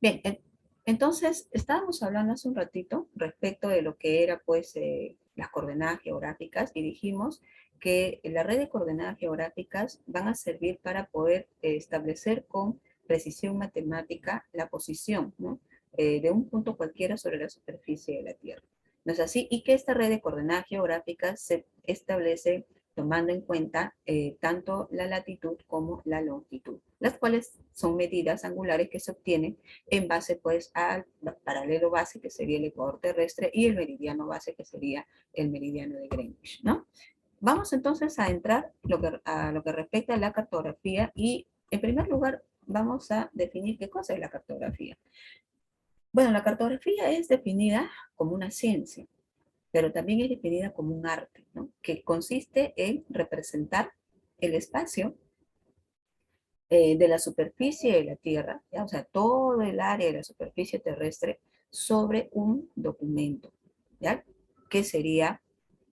Bien, entonces estábamos hablando hace un ratito respecto de lo que era pues las coordenadas geográficas y dijimos que la red de coordenadas geográficas van a servir para poder establecer con precisión matemática la posición, ¿no? De un punto cualquiera sobre la superficie de la Tierra. ¿No es así? Y que esta red de coordenadas geográficas se establece tomando en cuenta tanto la latitud como la longitud, las cuales son medidas angulares que se obtienen en base pues al paralelo base que sería el ecuador terrestre y el meridiano base que sería el meridiano de Greenwich, ¿no? Vamos entonces a entrar a lo que respecta a la cartografía y en primer lugar vamos a definir qué cosa es la cartografía. Bueno, la cartografía es definida como una ciencia, pero también es definida como un arte, ¿no? Que consiste en representar el espacio de la superficie de la Tierra, ¿ya? O sea, todo el área de la superficie terrestre sobre un documento, ¿ya? Que sería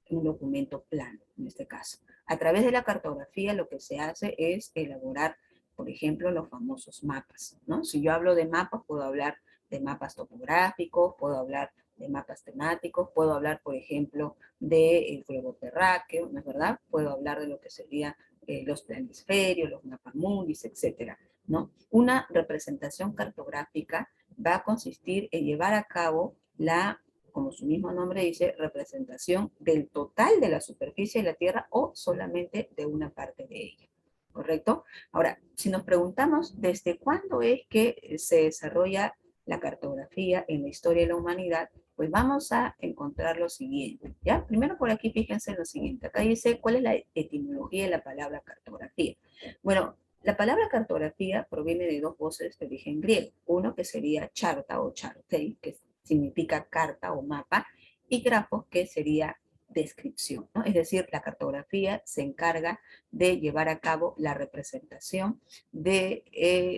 un documento plano, en este caso. A través de la cartografía lo que se hace es elaborar, por ejemplo, los famosos mapas, ¿no? Si yo hablo de mapas, puedo hablar de mapas topográficos, puedo hablar de mapas temáticos, puedo hablar, por ejemplo, del globo terráqueo, ¿no es verdad? Puedo hablar de lo que sería los planisferios, los mapamundis, etcétera, ¿no? Una representación cartográfica va a consistir en llevar a cabo la, como su mismo nombre dice, representación del total de la superficie de la Tierra o solamente de una parte de ella. ¿Correcto? Ahora, si nos preguntamos desde cuándo es que se desarrolla la cartografía en la historia de la humanidad, pues vamos a encontrar lo siguiente, ¿ya? Primero por aquí fíjense lo siguiente, acá dice cuál es la etimología de la palabra cartografía. Bueno, la palabra cartografía proviene de dos voces de origen griego, uno que sería charta o chartei, que significa carta o mapa, y grafos, que sería descripción, ¿no? Es decir, la cartografía se encarga de llevar a cabo la representación de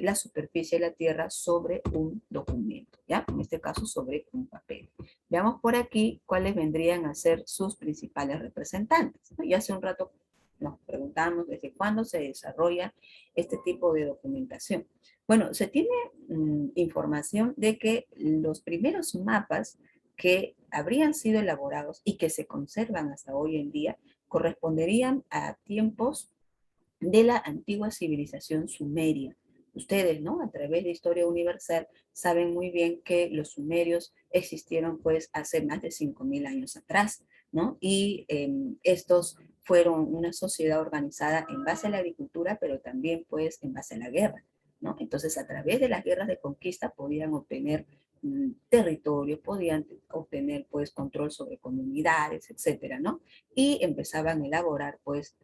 la superficie de la Tierra sobre un documento, ¿ya? En este caso sobre un papel. Veamos por aquí cuáles vendrían a ser sus principales representantes, ¿no? Y hace un rato nos preguntamos desde cuándo se desarrolla este tipo de documentación. Bueno, se tiene información de que los primeros mapas que habrían sido elaborados y que se conservan hasta hoy en día corresponderían a tiempos de la antigua civilización sumeria. Ustedes, ¿no? A través de Historia Universal saben muy bien que los sumerios existieron pues hace más de 5.000 años atrás, ¿no? Y estos fueron una sociedad organizada en base a la agricultura, pero también pues en base a la guerra, ¿no? Entonces a través de las guerras de conquista podían obtener territorio, podían obtener pues control sobre comunidades, etcétera, ¿no? Y empezaban a elaborar pues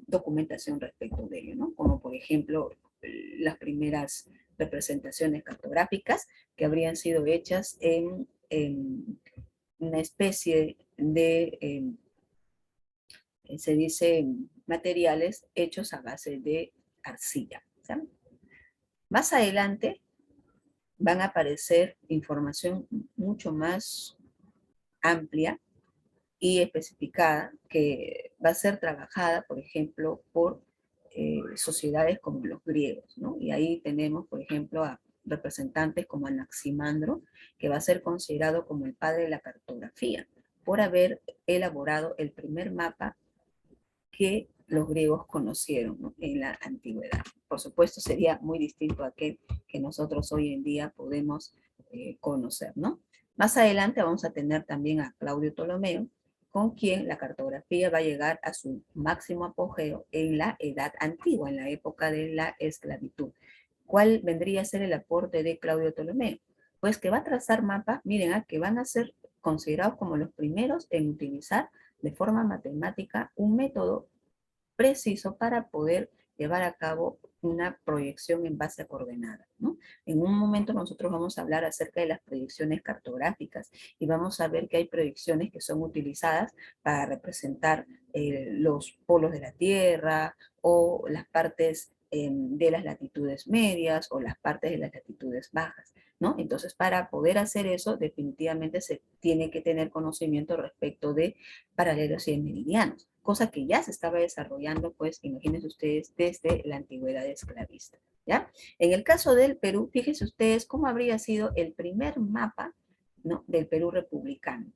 documentación respecto de ello, ¿no? Como por ejemplo las primeras representaciones cartográficas que habrían sido hechas en una especie de, se dice, materiales hechos a base de arcilla, ¿saben? Más adelante van a aparecer información mucho más amplia y especificada que va a ser trabajada, por ejemplo, por sociedades como los griegos, ¿no? Y ahí tenemos, por ejemplo, a representantes como Anaximandro, que va a ser considerado como el padre de la cartografía, por haber elaborado el primer mapa que los griegos conocieron, ¿no? En la antigüedad. Por supuesto, sería muy distinto a aquel que nosotros hoy en día podemos conocer, ¿no? Más adelante vamos a tener también a Claudio Ptolomeo, con quien la cartografía va a llegar a su máximo apogeo en la Edad Antigua, en la época de la esclavitud. ¿Cuál vendría a ser el aporte de Claudio Ptolomeo? Pues que va a trazar mapas, miren, que van a ser considerados como los primeros en utilizar de forma matemática un método preciso para poder llevar a cabo una proyección en base a coordenadas, ¿no? En un momento nosotros vamos a hablar acerca de las proyecciones cartográficas y vamos a ver que hay proyecciones que son utilizadas para representar los polos de la Tierra o las partes de las latitudes medias o las partes de las latitudes bajas, ¿no? Entonces, para poder hacer eso, definitivamente se tiene que tener conocimiento respecto de paralelos y de meridianos. cosa que ya se estaba desarrollando, pues, imagínense ustedes, desde la antigüedad esclavista, ¿ya? En el caso del Perú, fíjense ustedes cómo habría sido el primer mapa, ¿no?, del Perú republicano.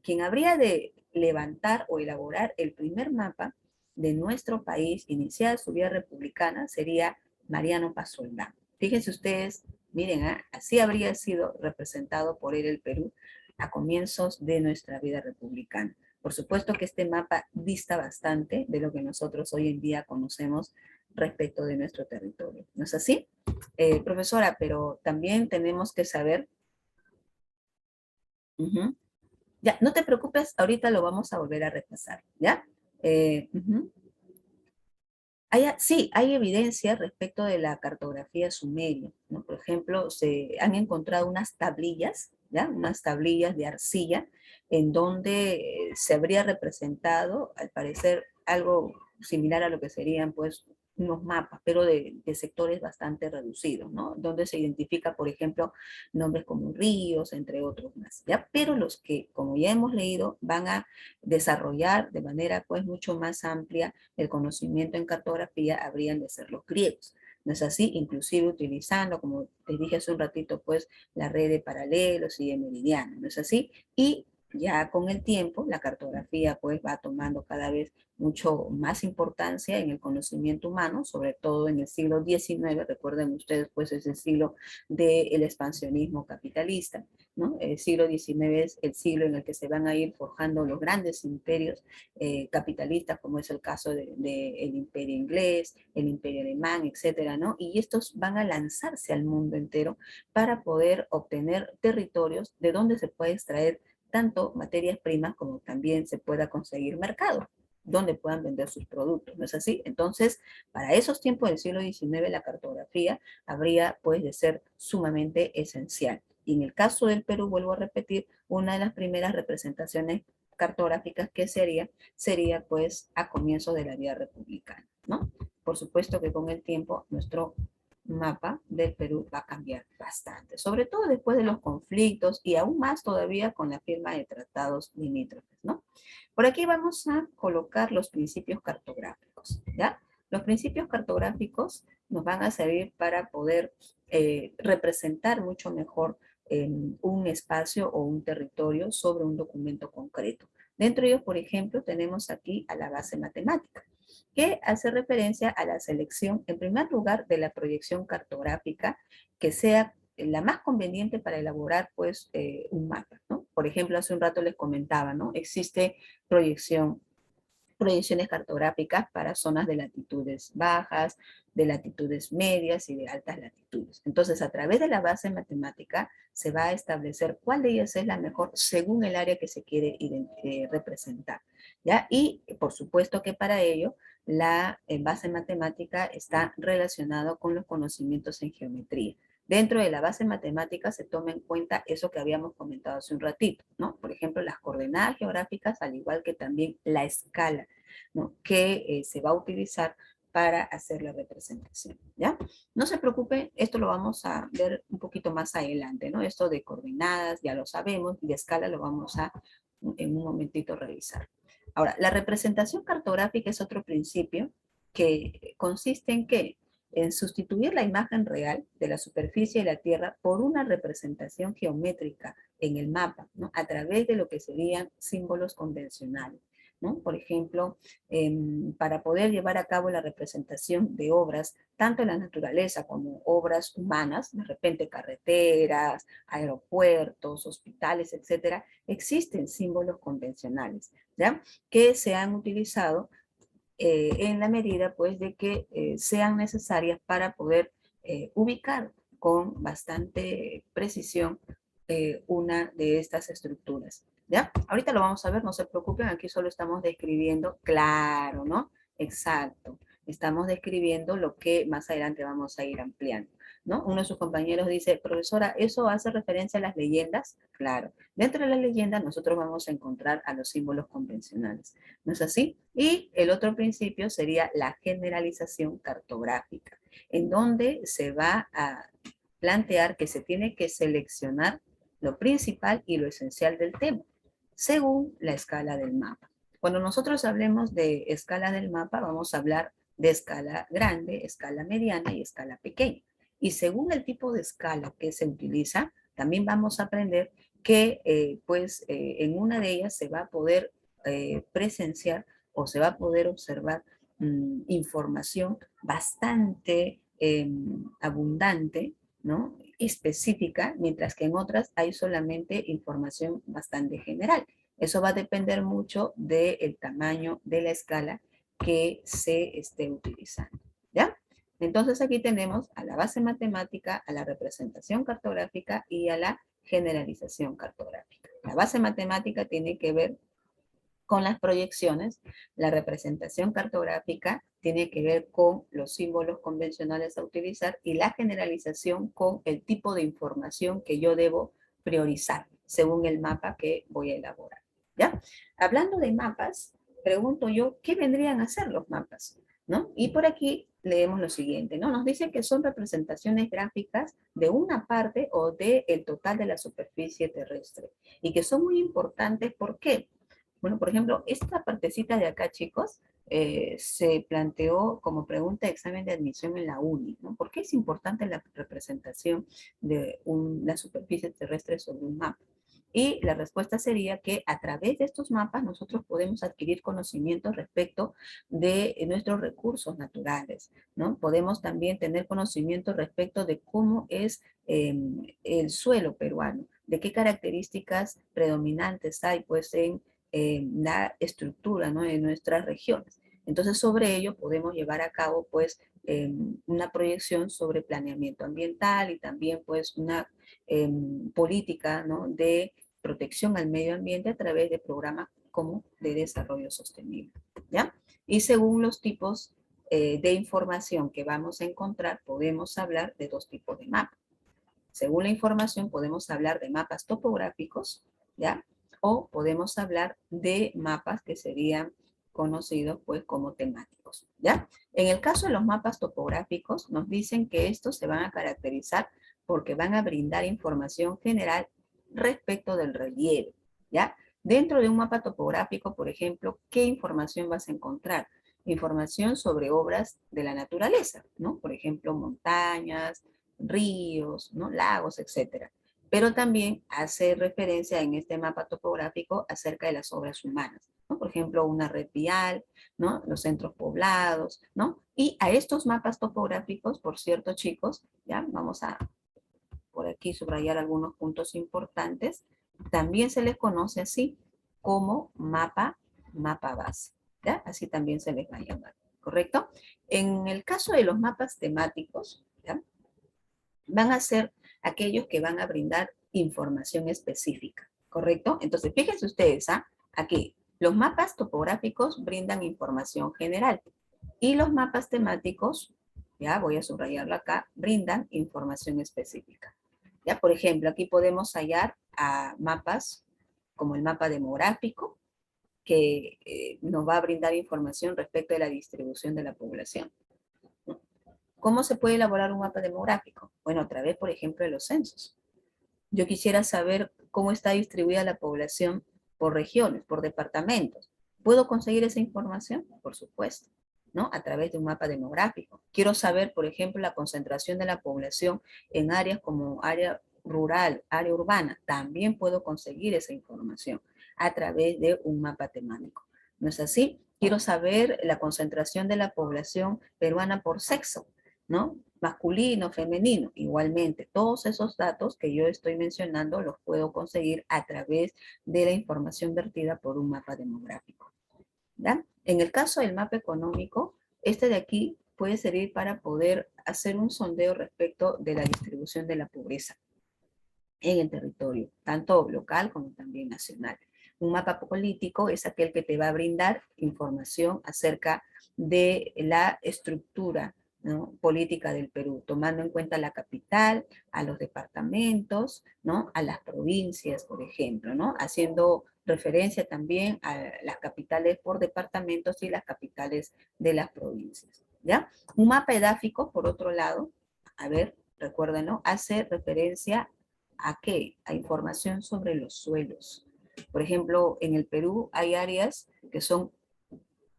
Quien habría de levantar o elaborar el primer mapa de nuestro país, iniciada su vida republicana, sería Mariano Pasoldán. Fíjense ustedes, miren, así habría sido representado por él el Perú a comienzos de nuestra vida republicana. Por supuesto que este mapa dista bastante de lo que nosotros hoy en día conocemos respecto de nuestro territorio. ¿No es así? Profesora, pero también tenemos que saber... Uh-huh. Ya, no te preocupes, ahorita lo vamos a volver a repasar, ¿ya? Uh-huh. Sí, hay evidencia respecto de la cartografía sumeria, ¿no? Por ejemplo, se han encontrado unas tablillas, ¿ya? Unas tablillas de arcilla en donde se habría representado, al parecer, algo similar a lo que serían, pues, unos mapas, pero de sectores bastante reducidos, ¿no? Donde se identifica, por ejemplo, nombres como ríos, entre otros más, ¿ya? Pero los que, como ya hemos leído, van a desarrollar de manera, pues, mucho más amplia el conocimiento en cartografía habrían de ser los griegos. ¿No es así? Inclusive utilizando, como te dije hace un ratito, pues la red de paralelos y de meridianos, ¿no es así? Y ya con el tiempo la cartografía pues va tomando cada vez mucho más importancia en el conocimiento humano, sobre todo en el siglo XIX, recuerden ustedes pues es el siglo del expansionismo capitalista, ¿no? El siglo XIX es el siglo en el que se van a ir forjando los grandes imperios capitalistas, como es el caso del imperio inglés, el imperio alemán, etcétera, ¿no? Y estos van a lanzarse al mundo entero para poder obtener territorios de donde se puede extraer tanto materias primas como también se pueda conseguir mercado donde puedan vender sus productos, ¿no es así? Entonces, para esos tiempos del siglo XIX, la cartografía habría pues de ser sumamente esencial. Y en el caso del Perú, vuelvo a repetir, una de las primeras representaciones cartográficas que sería pues a comienzos de la vida republicana, ¿no? Por supuesto que con el tiempo nuestro mapa del Perú va a cambiar bastante, sobre todo después de los conflictos y aún más todavía con la firma de tratados limítrofes, ¿no? Por aquí vamos a colocar los principios cartográficos, ¿ya? Los principios cartográficos nos van a servir para poder representar mucho mejor un espacio o un territorio sobre un documento concreto. Dentro de ellos, por ejemplo, tenemos aquí a la base matemática, que hace referencia a la selección, en primer lugar, de la proyección cartográfica que sea la más conveniente para elaborar, pues, un mapa, ¿no? Por ejemplo, hace un rato les comentaba, ¿no? Existe proyecciones cartográficas para zonas de latitudes bajas, de latitudes medias y de altas latitudes. Entonces, a través de la base matemática se va a establecer cuál de ellas es la mejor según el área que se quiere representar, ¿ya? Y, por supuesto que para ello, la base matemática está relacionada con los conocimientos en geometría. Dentro de la base matemática se toma en cuenta eso que habíamos comentado hace un ratito, ¿no? Por ejemplo, las coordenadas geográficas, al igual que también la escala, ¿no?, que se va a utilizar para hacer la representación, ¿ya? No se preocupe, esto lo vamos a ver un poquito más adelante, ¿no? Esto de coordenadas ya lo sabemos, y de escala lo vamos a en un momentito revisar. Ahora, la representación cartográfica es otro principio que consiste en ¿qué? En sustituir la imagen real de la superficie de la Tierra por una representación geométrica en el mapa, ¿no? A través de lo que serían símbolos convencionales, ¿no? Por ejemplo, para poder llevar a cabo la representación de obras, tanto en la naturaleza como obras humanas, de repente carreteras, aeropuertos, hospitales, etcétera, existen símbolos convencionales, ¿ya? Que se han utilizado en la medida pues de que sean necesarias para poder ubicar con bastante precisión una de estas estructuras. ¿Ya? Ahorita lo vamos a ver, no se preocupen, aquí solo estamos describiendo, claro, ¿no? Exacto. Estamos describiendo lo que más adelante vamos a ir ampliando, ¿no? Uno de sus compañeros dice, profesora, ¿eso hace referencia a las leyendas? Claro. Dentro de las leyendas nosotros vamos a encontrar a los símbolos convencionales. ¿No es así? Y el otro principio sería la generalización cartográfica, en donde se va a plantear que se tiene que seleccionar lo principal y lo esencial del tema, según la escala del mapa. Cuando nosotros hablemos de escala del mapa, vamos a hablar de escala grande, escala mediana y escala pequeña. Y según el tipo de escala que se utiliza, también vamos a aprender que en una de ellas se va a poder presenciar o se va a poder observar información bastante abundante, ¿no? Específica, mientras que en otras hay solamente información bastante general. Eso va a depender mucho del tamaño de la escala que se esté utilizando, ¿ya? Entonces aquí tenemos a la base matemática, a la representación cartográfica y a la generalización cartográfica. La base matemática tiene que ver con las proyecciones, la representación cartográfica tiene que ver con los símbolos convencionales a utilizar y la generalización con el tipo de información que yo debo priorizar según el mapa que voy a elaborar. ¿Ya? Hablando de mapas, pregunto yo, ¿qué vendrían a ser los mapas? ¿No? Y por aquí leemos lo siguiente, ¿no? Nos dice que son representaciones gráficas de una parte o del total de la superficie terrestre y que son muy importantes. ¿Por qué? Bueno, por ejemplo, esta partecita de acá, chicos, se planteó como pregunta de examen de admisión en la UNI, ¿no? ¿Por qué es importante la representación de la superficie terrestre sobre un mapa? Y la respuesta sería que a través de estos mapas nosotros podemos adquirir conocimientos respecto de nuestros recursos naturales, ¿no? Podemos también tener conocimiento respecto de cómo es el suelo peruano, de qué características predominantes hay pues en la estructura, ¿no?, de nuestras regiones. Entonces, sobre ello podemos llevar a cabo, pues, una proyección sobre planeamiento ambiental y también, pues, una política, ¿no?, de protección al medio ambiente a través de programas como de desarrollo sostenible, ¿ya? Y según los tipos de información que vamos a encontrar, podemos hablar de dos tipos de mapas. Según la información, podemos hablar de mapas topográficos, ¿ya? O podemos hablar de mapas que serían conocidos pues como temáticos, ¿ya? En el caso de los mapas topográficos, nos dicen que estos se van a caracterizar porque van a brindar información general respecto del relieve, ¿ya? Dentro de un mapa topográfico, por ejemplo, ¿qué información vas a encontrar? Información sobre obras de la naturaleza, ¿no? Por ejemplo, montañas, ríos, ¿no?, lagos, etcétera. Pero también hace referencia en este mapa topográfico acerca de las obras humanas, ¿no? Por ejemplo, una red vial, ¿no?, los centros poblados, ¿no? Y a estos mapas topográficos, por cierto, chicos, ya vamos a por aquí subrayar algunos puntos importantes, también se les conoce así como mapa base, ¿ya? Así también se les va a llamar, ¿correcto? En el caso de los mapas temáticos, ¿ya?, van a ser aquellos que van a brindar información específica, ¿correcto? Entonces, fíjense ustedes, ¿ah? Aquí, los mapas topográficos brindan información general y los mapas temáticos, ya voy a subrayarlo acá, brindan información específica. Ya, por ejemplo, aquí podemos hallar a mapas como el mapa demográfico, que nos va a brindar información respecto de la distribución de la población. ¿Cómo se puede elaborar un mapa demográfico? Bueno, a través, por ejemplo, de los censos. Yo quisiera saber cómo está distribuida la población por regiones, por departamentos. ¿Puedo conseguir esa información? Por supuesto, ¿no? A través de un mapa demográfico. Quiero saber, por ejemplo, la concentración de la población en áreas como área rural, área urbana. También puedo conseguir esa información a través de un mapa temático. ¿No es así? Quiero saber la concentración de la población peruana por sexo, ¿no? Masculino, femenino, igualmente. Todos esos datos que yo estoy mencionando los puedo conseguir a través de la información vertida por un mapa demográfico, ¿ya? En el caso del mapa económico, este de aquí puede servir para poder hacer un sondeo respecto de la distribución de la pobreza en el territorio, tanto local como también nacional. Un mapa político es aquel que te va a brindar información acerca de la estructura, ¿no?, política del Perú, tomando en cuenta la capital, a los departamentos, ¿no?, a las provincias, por ejemplo, ¿no?, haciendo referencia también a las capitales por departamentos y las capitales de las provincias, ¿ya? Un mapa edáfico, por otro lado, a ver, recuerden, ¿no?, hace referencia ¿a qué? A información sobre los suelos, Por ejemplo, en el Perú hay áreas que son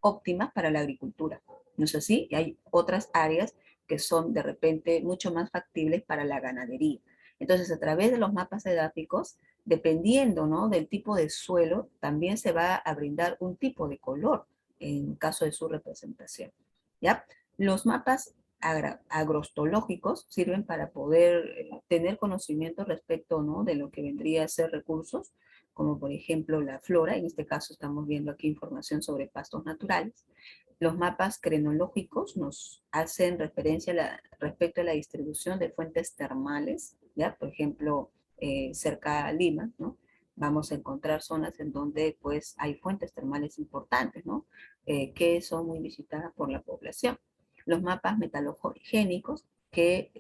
óptimas para la agricultura, ¿no es así? Y hay otras áreas que son de repente mucho más factibles para la ganadería. Entonces, a través de los mapas edáficos, dependiendo, ¿no?, del tipo de suelo, también se va a brindar un tipo de color en caso de su representación, ¿ya? Los mapas agrostológicos sirven para poder tener conocimiento respecto, ¿no?, de lo que vendría a ser recursos, como por ejemplo la flora. En este caso estamos viendo aquí información sobre pastos naturales. Los mapas crenológicos nos hacen referencia respecto a la distribución de fuentes termales, ¿ya? Por ejemplo, cerca a Lima, ¿no?, vamos a encontrar zonas en donde pues hay fuentes termales importantes, ¿no?, que son muy visitadas por la población. Los mapas metalogénicos, que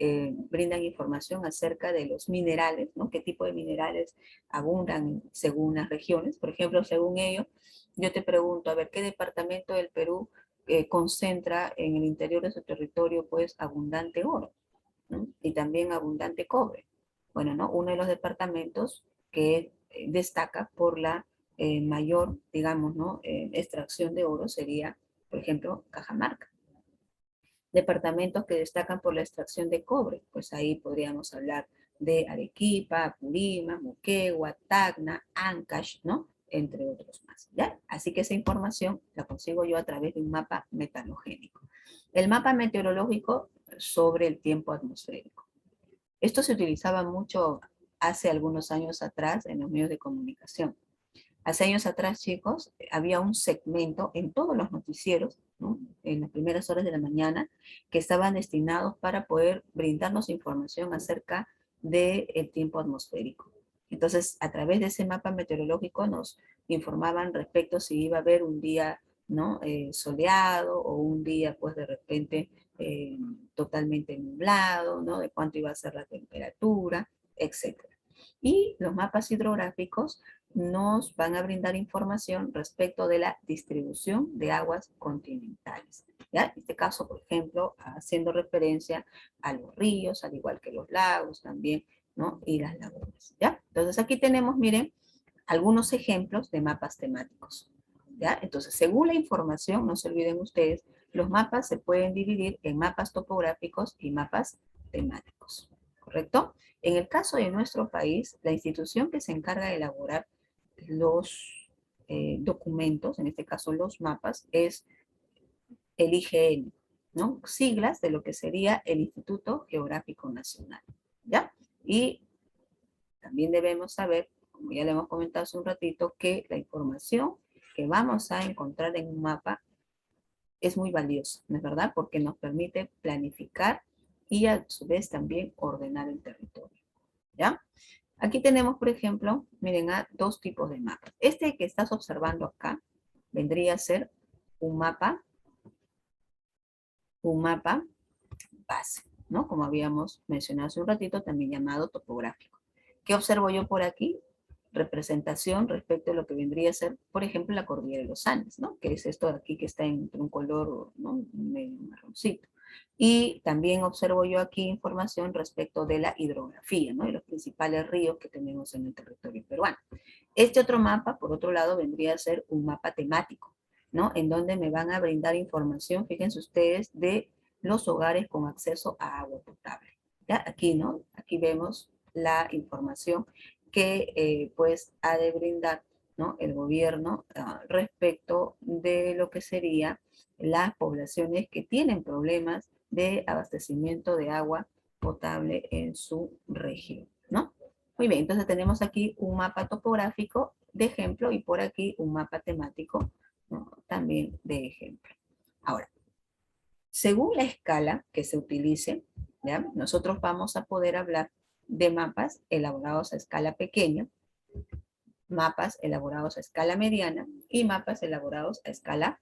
brindan información acerca de los minerales, ¿no?, qué tipo de minerales abundan según las regiones. Por ejemplo, según ello, yo te pregunto, a ver, ¿qué departamento del Perú concentra en el interior de su territorio pues abundante oro, ¿no?, y también abundante cobre? Bueno, ¿no?, uno de los departamentos que destaca por la mayor, digamos, ¿no?, extracción de oro sería, por ejemplo, Cajamarca. Departamentos que destacan por la extracción de cobre, pues ahí podríamos hablar de Arequipa, Apurímac, Moquegua, Tacna, Ancash, ¿no?, entre otros más, ¿ya? Así que esa información la consigo yo a través de un mapa metalogénico. El mapa meteorológico sobre el tiempo atmosférico. Esto se utilizaba mucho hace algunos años atrás en los medios de comunicación. Hace años atrás, chicos, había un segmento en todos los noticieros, ¿no?, en las primeras horas de la mañana, que estaban destinados para poder brindarnos información acerca del tiempo atmosférico. Entonces, a través de ese mapa meteorológico nos informaban respecto si iba a haber un día, ¿no?, soleado, o un día, pues, de repente totalmente nublado, ¿no?, de cuánto iba a ser la temperatura, etcétera. Y los mapas hidrográficos nos van a brindar información respecto de la distribución de aguas continentales, ¿ya? En este caso, por ejemplo, haciendo referencia a los ríos, al igual que los lagos también, ¿no?, y las lagunas, ¿ya? Entonces aquí tenemos, miren, algunos ejemplos de mapas temáticos, ¿ya? Entonces, según la información, no se olviden ustedes, los mapas se pueden dividir en mapas topográficos y mapas temáticos, ¿correcto? En el caso de nuestro país, la institución que se encarga de elaborar los documentos, en este caso los mapas, es el IGN, ¿no?, siglas de lo que sería el Instituto Geográfico Nacional, ¿ya? Y también debemos saber, como ya le hemos comentado hace un ratito, que la información que vamos a encontrar en un mapa es muy valiosa, ¿no es verdad? Porque nos permite planificar y a su vez también ordenar el territorio, ¿ya? Aquí tenemos, por ejemplo, miren, dos tipos de mapas. Este que estás observando acá vendría a ser un mapa base, ¿no?, como habíamos mencionado hace un ratito, también llamado topográfico. ¿Qué observo yo por aquí? Representación respecto a lo que vendría a ser, por ejemplo, la cordillera de los Andes, ¿no?, que es esto de aquí que está en un color, ¿no?, medio marroncito. Y también observo yo aquí información respecto de la hidrografía, ¿no?, y los principales ríos que tenemos en el territorio peruano. Este otro mapa, por otro lado, vendría a ser un mapa temático, ¿no?, en donde me van a brindar información, fíjense ustedes, de los hogares con acceso a agua potable. ¿Ya? Aquí, ¿no? Aquí vemos la información que pues ha de brindar, ¿no?, el gobierno respecto de lo que sería las poblaciones que tienen problemas de abastecimiento de agua potable en su región, ¿no? Muy bien, entonces tenemos aquí un mapa topográfico de ejemplo y por aquí un mapa temático, ¿no?, también de ejemplo. Ahora, según la escala que se utilice, ¿ya?, nosotros vamos a poder hablar de mapas elaborados a escala pequeña, mapas elaborados a escala mediana y mapas elaborados a escala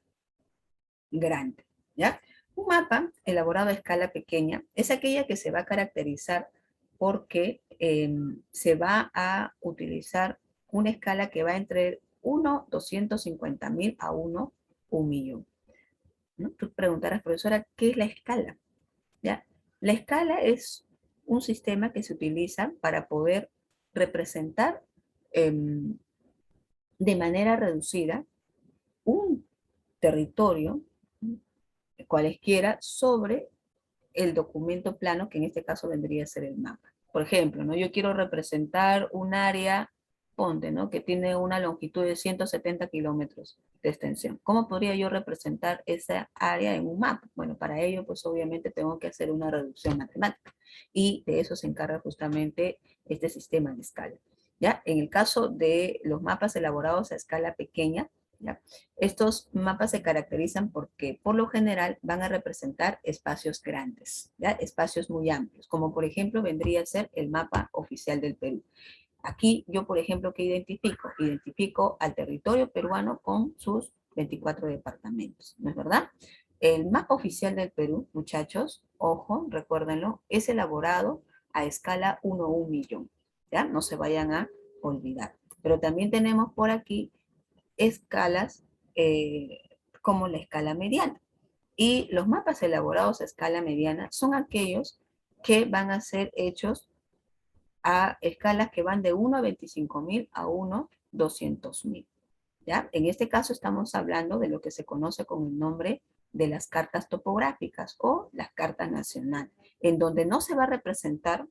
grande, ¿ya? Un mapa elaborado a escala pequeña es aquella que se va a caracterizar porque se va a utilizar una escala que va entre 1/250.000 a 1/1.000.000, ¿no? Tú preguntarás, profesora, ¿qué es la escala? ¿Ya? La escala es un sistema que se utiliza para poder representar de manera reducida un territorio, cualesquiera, sobre el documento plano, que en este caso vendría a ser el mapa. Por ejemplo, ¿no? Yo quiero representar un área, ponte, ¿no? Que tiene una longitud de 170 kilómetros de extensión. ¿Cómo podría yo representar esa área en un mapa? Bueno, para ello, pues obviamente tengo que hacer una reducción matemática. Y de eso se encarga justamente este sistema de escala. ¿Ya? En el caso de los mapas elaborados a escala pequeña, ¿ya? Estos mapas se caracterizan porque por lo general van a representar espacios grandes, ¿ya? Espacios muy amplios, como por ejemplo vendría a ser el mapa oficial del Perú. Aquí yo, por ejemplo, ¿qué identifico? Identifico al territorio peruano con sus 24 departamentos, ¿no es verdad? El mapa oficial del Perú, muchachos, ojo, recuérdenlo, es elaborado a escala 1 a 1 millón, ¿ya? No se vayan a olvidar. Pero también tenemos por aquí escalas eh, como la escala mediana. Y los mapas elaborados a escala mediana son aquellos que van a ser hechos a escalas que van de 1 a 25.000 a 1 a 200.000. ¿Ya? En este caso estamos hablando de lo que se conoce con el nombre de las cartas topográficas o las cartas nacionales, en donde no se va a representar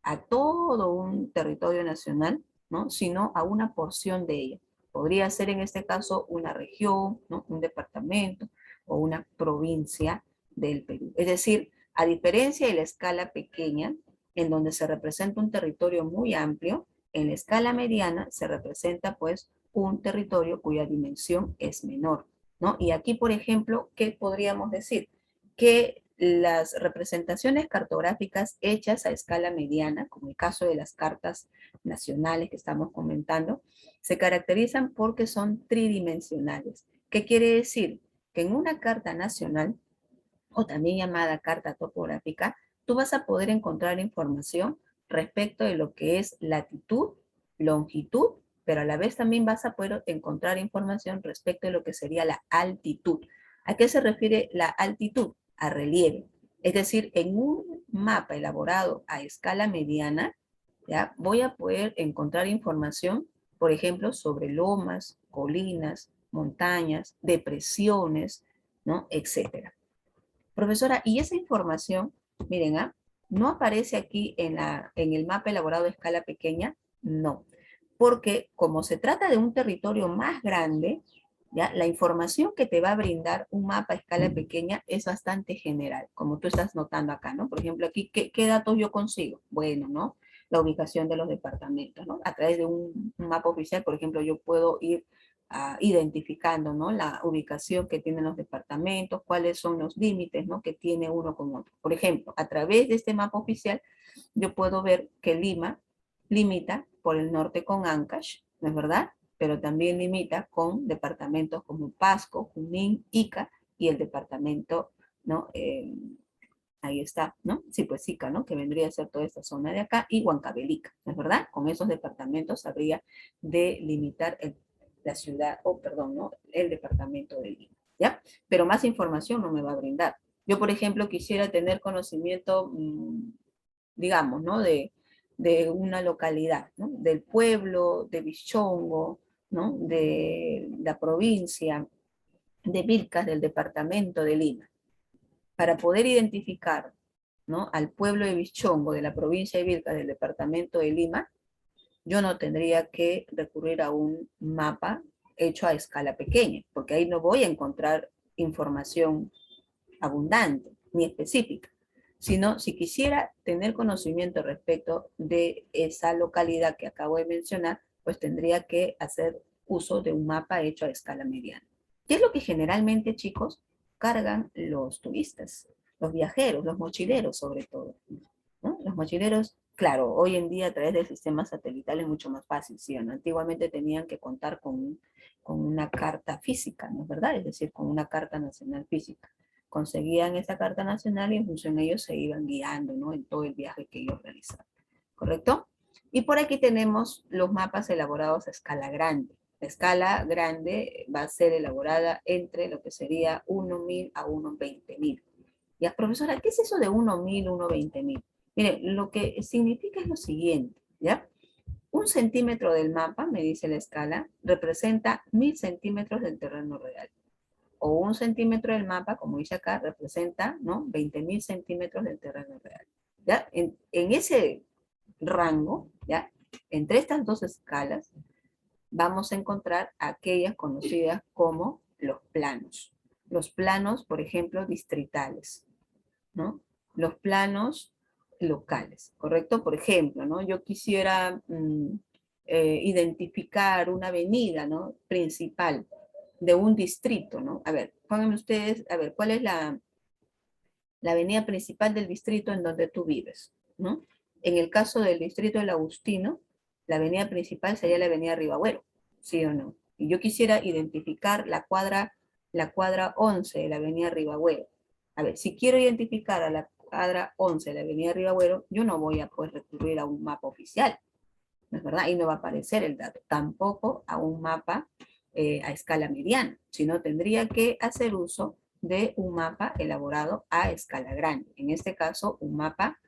a todo un territorio nacional, ¿no? Sino a una porción de ella. Podría ser en este caso una región, ¿no? Un departamento o una provincia del Perú. Es decir, a diferencia de la escala pequeña, en donde se representa un territorio muy amplio, en la escala mediana se representa pues un territorio cuya dimensión es menor, ¿no? Y aquí, por ejemplo, ¿qué podríamos decir? Que las representaciones cartográficas hechas a escala mediana, como el caso de las cartas nacionales que estamos comentando, se caracterizan porque son tridimensionales. ¿Qué quiere decir? Que en una carta nacional, o también llamada carta topográfica, tú vas a poder encontrar información respecto de lo que es latitud, longitud, pero a la vez también vas a poder encontrar información respecto de lo que sería la altitud. ¿A qué se refiere la altitud? A relieve. Es decir, en un mapa elaborado a escala mediana, ¿ya? Voy a poder encontrar información, por ejemplo, sobre lomas, colinas, montañas, depresiones, ¿no? Etcétera. Profesora, y esa información, miren, no aparece aquí en el mapa elaborado a escala pequeña, no, porque como se trata de un territorio más grande, ¿ya? La información que te va a brindar un mapa a escala pequeña es bastante general, como tú estás notando acá, ¿no? Por ejemplo, aquí, ¿qué datos yo consigo? Bueno, ¿no? La ubicación de los departamentos, ¿no? A través de un mapa oficial, por ejemplo, yo puedo ir identificando, ¿no? La ubicación que tienen los departamentos, cuáles son los límites, ¿no? Que tiene uno con otro. Por ejemplo, a través de este mapa oficial, yo puedo ver que Lima limita por el norte con Ancash, ¿no es verdad? Pero también limita con departamentos como Pasco, Junín, Ica y el departamento, ¿no? Ahí está, ¿no? Sí, pues Ica, ¿no? Que vendría a ser toda esta zona de acá, y Huancavelica, ¿no es verdad? Con esos departamentos habría de limitar la ciudad, o perdón, ¿no? El departamento de Lima, ¿ya? Pero más información no me va a brindar. Yo, por ejemplo, quisiera tener conocimiento, digamos, ¿no? De una localidad, ¿no? Del pueblo, de Bichongo, ¿no? De la provincia, de Vilcas, del departamento de Lima. Para poder identificar, ¿no? Al pueblo de Bichongo, de la provincia de Vilcas, del departamento de Lima, yo no tendría que recurrir a un mapa hecho a escala pequeña, porque ahí no voy a encontrar información abundante ni específica, sino si quisiera tener conocimiento respecto de esa localidad que acabo de mencionar, pues tendría que hacer uso de un mapa hecho a escala mediana. ¿Qué es lo que generalmente, chicos, cargan los turistas, los viajeros, los mochileros sobre todo? ¿No? Los mochileros, claro, hoy en día a través del sistema satelital es mucho más fácil, ¿sí o no? Antiguamente tenían que contar con una carta física, ¿no es verdad? Es decir, con una carta nacional física. Conseguían esa carta nacional y en función de ellos se iban guiando, ¿no? En todo el viaje que ellos realizaban, ¿correcto? Y por aquí tenemos los mapas elaborados a escala grande. La escala grande va a ser elaborada entre lo que sería 1.000 a 1.20.000. Ya, profesora, ¿qué es eso de 1.000, 1.20.000? Mire, lo que significa es lo siguiente, ¿ya? Un centímetro del mapa, me dice la escala, representa 1000 centímetros del terreno real. O un centímetro del mapa, como dice acá, representa, ¿no?, 20.000 centímetros del terreno real. ¿Ya? En ese rango, ¿ya?, entre estas dos escalas, vamos a encontrar aquellas conocidas como los planos. Los planos, por ejemplo, distritales, ¿no? Los planos locales, ¿correcto? Por ejemplo, ¿no? Yo quisiera identificar una avenida, ¿no?, principal de un distrito, ¿no? A ver, pónganme ustedes, a ver, ¿cuál es la avenida principal del distrito en donde tú vives, ¿no? En el caso del distrito del Agustino, la avenida principal sería la avenida Ribagüero, ¿sí o no? Y yo quisiera identificar la cuadra 11 de la avenida Ribagüero. A ver, si quiero identificar a la cuadra 11 de la avenida Ribagüero, yo no voy a poder recurrir a un mapa oficial, ¿no es verdad? Ahí no va a aparecer el dato. Tampoco a un mapa a escala mediana, sino tendría que hacer uso de un mapa elaborado a escala grande. En este caso, un mapa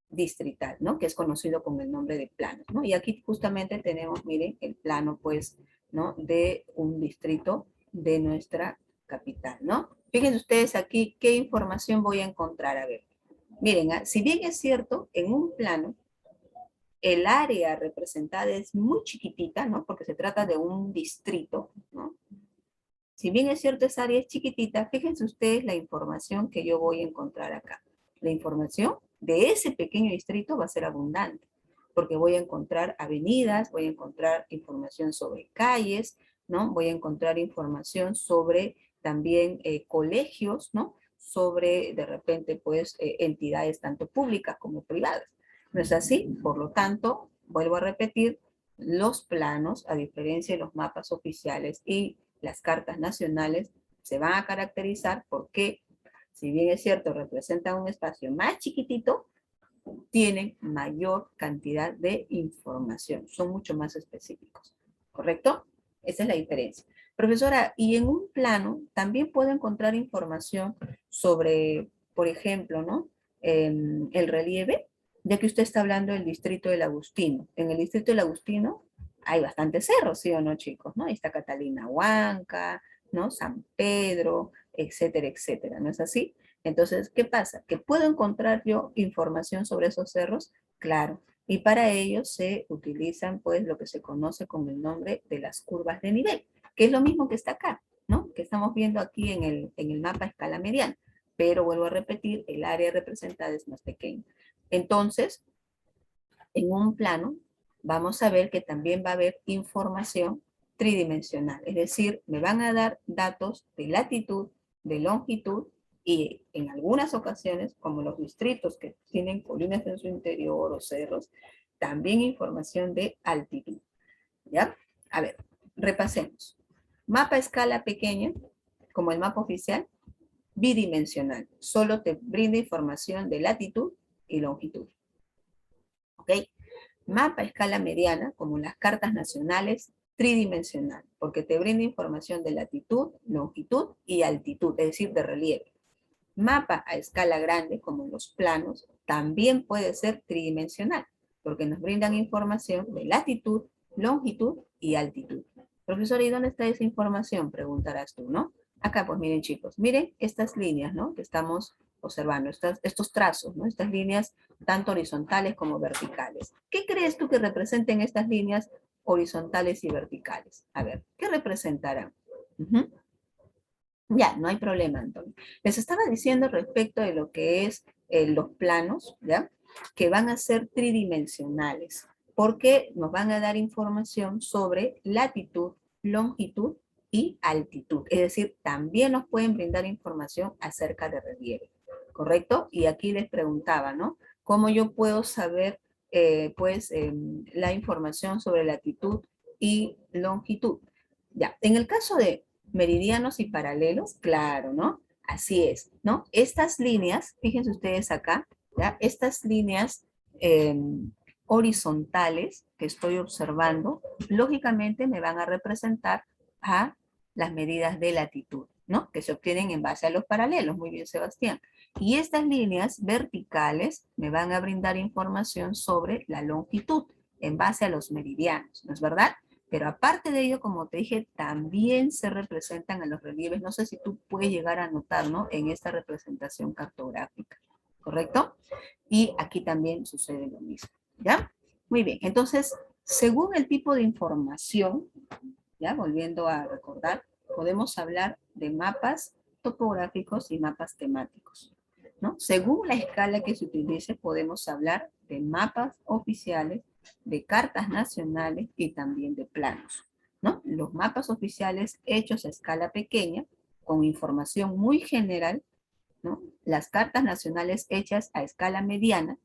distrital, ¿no?, que es conocido con el nombre de plano, ¿no? Y aquí justamente tenemos, miren, el plano, pues, ¿no?, de un distrito de nuestra capital, ¿no? Fíjense ustedes aquí qué información voy a encontrar. A ver, miren, si bien es cierto, en un plano, el área representada es muy chiquitita, ¿no?, porque se trata de un distrito, ¿no? Si bien es cierto, esa área es chiquitita, fíjense ustedes la información que yo voy a encontrar acá. La información de ese pequeño distrito va a ser abundante, porque voy a encontrar avenidas, voy a encontrar información sobre calles, ¿no? Voy a encontrar información sobre también colegios, ¿no? Sobre, de repente, pues, entidades tanto públicas como privadas. ¿No es así? Por lo tanto, vuelvo a repetir, los planos, a diferencia de los mapas oficiales y las cartas nacionales, se van a caracterizar porque, si bien es cierto, representan un espacio más chiquitito, tienen mayor cantidad de información, son mucho más específicos, ¿correcto? Esa es la diferencia. Profesora, y en un plano también puedo encontrar información sobre, por ejemplo, ¿no?, el relieve, ya que usted está hablando del distrito del Agustino. En el distrito del Agustino hay bastantes cerros, ¿sí o no, chicos? ¿No? Ahí está Catalina Huanca, ¿no?, San Pedro, etcétera, etcétera, ¿no es así? Entonces, ¿qué pasa? ¿Que puedo encontrar yo información sobre esos cerros? Claro. Y para ello se utilizan, pues, lo que se conoce con el nombre de las curvas de nivel, que es lo mismo que está acá, ¿no?, que estamos viendo aquí en el mapa a escala mediana. Pero vuelvo a repetir, el área representada es más pequeña. Entonces, en un plano, vamos a ver que también va a haber información tridimensional, es decir, me van a dar datos de latitud, de longitud y en algunas ocasiones, como los distritos que tienen colinas en su interior o cerros, también información de altitud, ¿ya? A ver, repasemos. Mapa a escala pequeña, como el mapa oficial, bidimensional, solo te brinda información de latitud y longitud, ¿ok? Mapa a escala mediana, como las cartas nacionales, tridimensional, porque te brinda información de latitud, longitud y altitud, es decir, de relieve. Mapa a escala grande, como los planos, también puede ser tridimensional, porque nos brindan información de latitud, longitud y altitud. Profesor, ¿y dónde está esa información?, preguntarás tú, ¿no? Acá, pues miren, chicos, miren estas líneas, ¿no?, que estamos observando, estos trazos, ¿no?, estas líneas tanto horizontales como verticales. ¿Qué crees tú que representen estas líneas horizontales y verticales? A ver, ¿qué representarán? Ya, no hay problema, Antonio. Les estaba diciendo respecto de lo que es los planos, ¿ya?, que van a ser tridimensionales, porque nos van a dar información sobre latitud, longitud y altitud. Es decir, también nos pueden brindar información acerca de relieve, ¿correcto? Y aquí les preguntaba, ¿no?, ¿cómo yo puedo saber, la información sobre latitud y longitud? Ya, en el caso de meridianos y paralelos, claro, ¿no? Así es, ¿no? Estas líneas, fíjense ustedes acá, ¿ya?, estas líneas eh, horizontales que estoy observando, lógicamente me van a representar a las medidas de latitud, ¿no?, que se obtienen en base a los paralelos. Muy bien, Sebastián. Y estas líneas verticales me van a brindar información sobre la longitud, en base a los meridianos, ¿no es verdad? Pero aparte de ello, como te dije, también se representan en los relieves. No sé si tú puedes llegar a notar, ¿no? En esta representación cartográfica, ¿correcto? Y aquí también sucede lo mismo, ¿ya? Muy bien, entonces, según el tipo de información, ya volviendo a recordar, podemos hablar de mapas topográficos y mapas temáticos, ¿no? Según la escala que se utilice, podemos hablar de mapas oficiales, de cartas nacionales y también de planos, ¿no? Los mapas oficiales hechos a escala pequeña, con información muy general, ¿no? Las cartas nacionales hechas a escala mediana,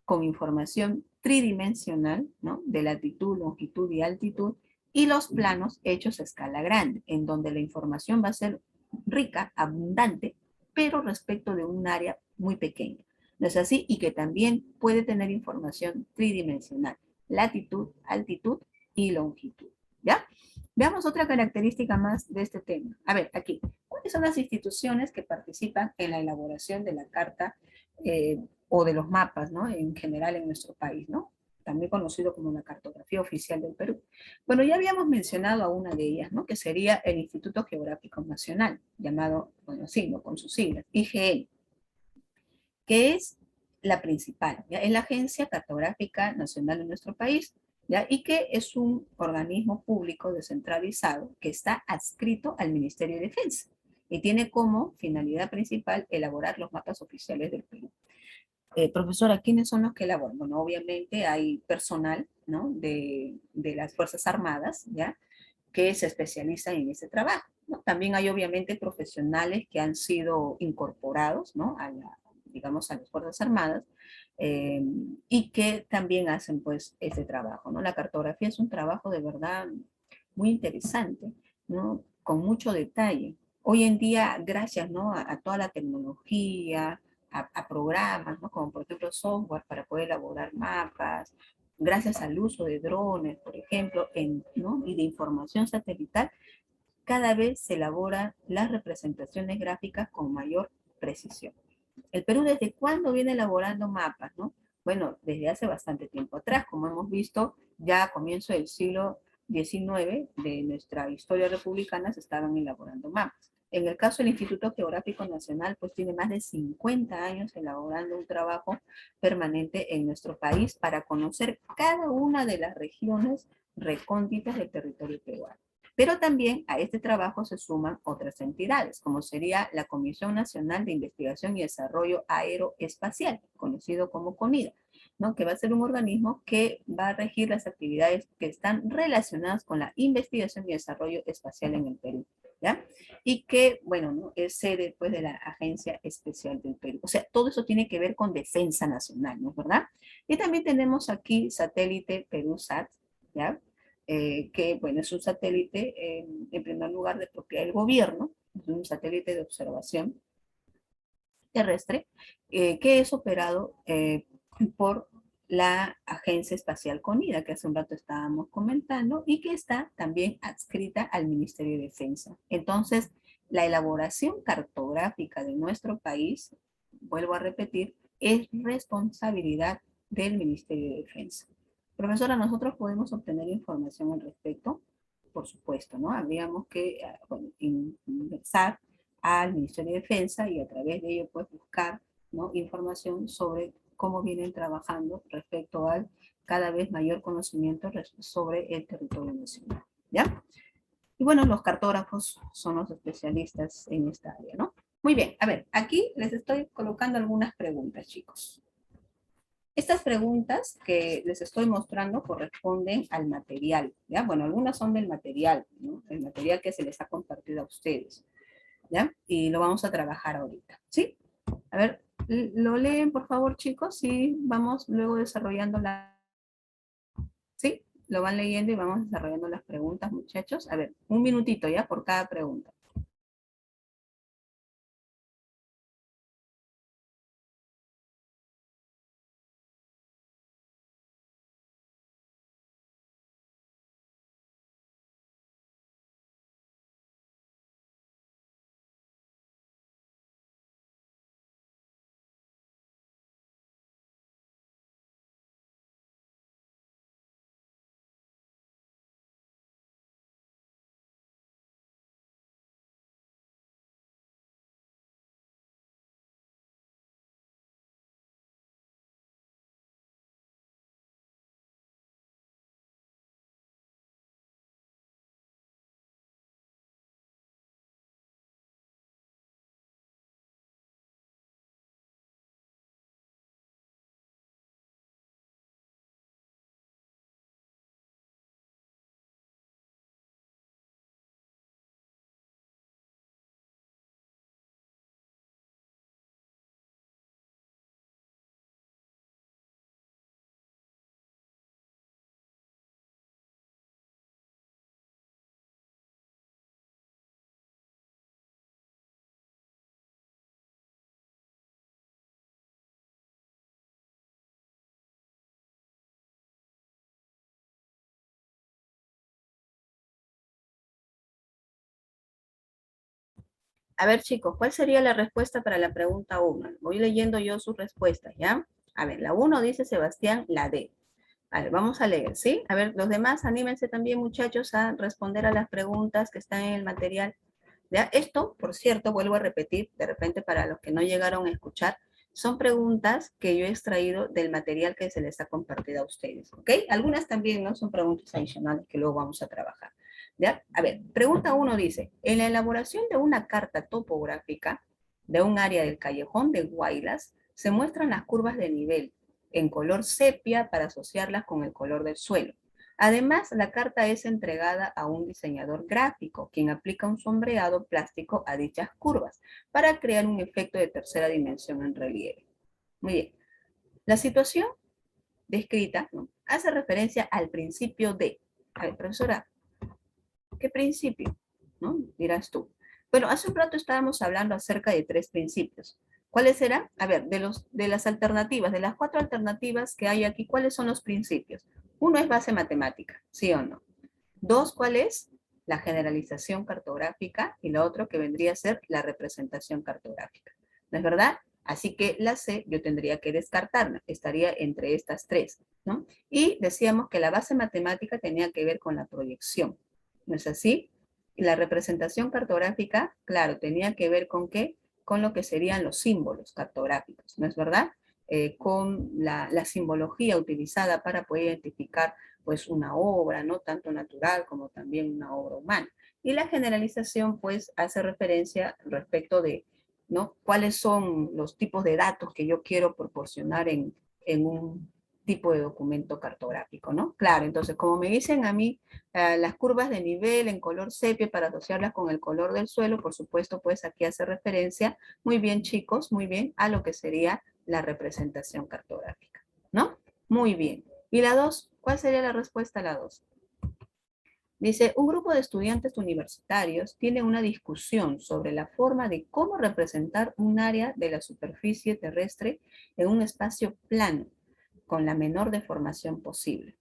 con información tridimensional, ¿no? De latitud, longitud y altitud, y los planos hechos a escala grande, en donde la información va a ser rica, abundante, pero respecto de un área muy pequeña. ¿No es así? Y que también puede tener información tridimensional, latitud, altitud y longitud. ¿Ya? Veamos otra característica más de este tema. A ver, aquí, ¿cuáles son las instituciones que participan en la elaboración de la carta o de los mapas, ¿no? En general en nuestro país, ¿no? También conocido como la cartografía oficial del Perú? Bueno, ya habíamos mencionado a una de ellas, ¿no? Que sería el Instituto Geográfico Nacional, llamado, bueno, sí, ¿no? Con sus siglas, IGN, que es la principal, ¿ya? Es la Agencia Cartográfica Nacional de nuestro país, ¿ya? Y que es un organismo público descentralizado que está adscrito al Ministerio de Defensa y tiene como finalidad principal elaborar los mapas oficiales del Perú. Profesora, ¿quiénes son los que elaboran? Bueno, obviamente hay personal, ¿no? De las Fuerzas Armadas, ¿ya? Que se especializan en ese trabajo, ¿no? También hay obviamente profesionales que han sido incorporados, ¿no? A la, digamos, a las Fuerzas Armadas, eh, y que también hacen pues ese trabajo, ¿no? La cartografía es un trabajo de verdad muy interesante, ¿no? Con mucho detalle. Hoy en día, gracias, ¿no? A toda la tecnología, a programas, ¿no? Como por ejemplo software para poder elaborar mapas, gracias al uso de drones, por ejemplo, ¿no? Y de información satelital, cada vez se elaboran las representaciones gráficas con mayor precisión. ¿El Perú desde cuándo viene elaborando mapas, no? Bueno, desde hace bastante tiempo atrás, como hemos visto, ya a comienzo del siglo XIX de nuestra historia republicana se estaban elaborando mapas. En el caso del Instituto Geográfico Nacional, pues tiene más de 50 años elaborando un trabajo permanente en nuestro país para conocer cada una de las regiones recónditas del territorio peruano. Pero también a este trabajo se suman otras entidades, como sería la Comisión Nacional de Investigación y Desarrollo Aeroespacial, conocido como CONIDA, ¿no? Que va a ser un organismo que va a regir las actividades que están relacionadas con la investigación y desarrollo espacial en el Perú, ¿ya? Y que, bueno, ¿no? Es sede pues, de la Agencia Especial del Perú. O sea, todo eso tiene que ver con defensa nacional, ¿no es verdad? Y también tenemos aquí satélite PeruSat, ¿ya? Que bueno, es un satélite en primer lugar de propiedad del gobierno, es un satélite de observación terrestre, que es operado por la Agencia Espacial CONIDA, que hace un rato estábamos comentando, y que está también adscrita al Ministerio de Defensa. Entonces, la elaboración cartográfica de nuestro país, vuelvo a repetir, es responsabilidad del Ministerio de Defensa. Profesora, nosotros podemos obtener información al respecto, por supuesto, ¿no? Habríamos que bueno, ingresar al Ministerio de Defensa y a través de ello pues buscar, ¿no? Información sobre cómo vienen trabajando respecto al cada vez mayor conocimiento sobre el territorio nacional, ¿ya? Y bueno, los cartógrafos son los especialistas en esta área, ¿no? Muy bien, a ver, aquí les estoy colocando algunas preguntas, chicos. Estas preguntas que les estoy mostrando corresponden al material, ¿ya? Bueno, algunas son del material, ¿no? El material que se les ha compartido a ustedes, ¿ya? Y lo vamos a trabajar ahorita, ¿sí? A ver, lo leen, por favor, chicos, y vamos luego desarrollando la... ¿Sí? Lo van leyendo y vamos desarrollando las preguntas, muchachos. A ver, un minutito ya por cada pregunta. A ver, chicos, ¿cuál sería la respuesta para la pregunta 1? Voy leyendo yo sus respuestas, ¿ya? A ver, la 1 dice Sebastián, la D. A ver, vamos a leer, ¿sí? A ver, los demás anímense también, muchachos, a responder a las preguntas que están en el material. ¿Ya? Esto, por cierto, vuelvo a repetir, de repente para los que no llegaron a escuchar, son preguntas que yo he extraído del material que se les ha compartido a ustedes, ¿ok? Algunas también no son preguntas adicionales que luego vamos a trabajar. ¿Ya? A ver, pregunta 1 dice, en la elaboración de una carta topográfica de un área del callejón de Guaylas, se muestran las curvas de nivel en color sepia para asociarlas con el color del suelo. Además, la carta es entregada a un diseñador gráfico, quien aplica un sombreado plástico a dichas curvas para crear un efecto de tercera dimensión en relieve. Muy bien. La situación descrita, ¿no?, hace referencia al principio de. A ver, profesora, ¿qué principio? ¿No? Dirás tú. Bueno, hace un rato estábamos hablando acerca de 3 principios. ¿Cuáles eran? A ver, de las alternativas, de las 4 alternativas que hay aquí, ¿cuáles son los principios? Uno es base matemática, ¿sí o no? 2, ¿cuál es? La generalización cartográfica, y lo otro que vendría a ser la representación cartográfica. ¿No es verdad? Así que la C yo tendría que descartarla, estaría entre estas 3, ¿no? Y decíamos que la base matemática tenía que ver con la proyección, ¿no es así? Y la representación cartográfica, claro, tenía que ver con qué, con lo que serían los símbolos cartográficos, ¿no es verdad? Con la simbología utilizada para poder identificar pues una obra, ¿no? Tanto natural como también una obra humana. Y la generalización pues hace referencia respecto de, ¿no?, cuáles son los tipos de datos que yo quiero proporcionar en un tipo de documento cartográfico, ¿no? Claro, entonces como me dicen a mí las curvas de nivel en color sepia para asociarlas con el color del suelo, por supuesto, pues aquí hace referencia, muy bien chicos, muy bien, a lo que sería la representación cartográfica, ¿no? Muy bien. ¿Y la 2? ¿Cuál sería la respuesta a la 2? Dice, un grupo de estudiantes universitarios tiene una discusión sobre la forma de cómo representar un área de la superficie terrestre en un espacio plano, con la menor deformación posible.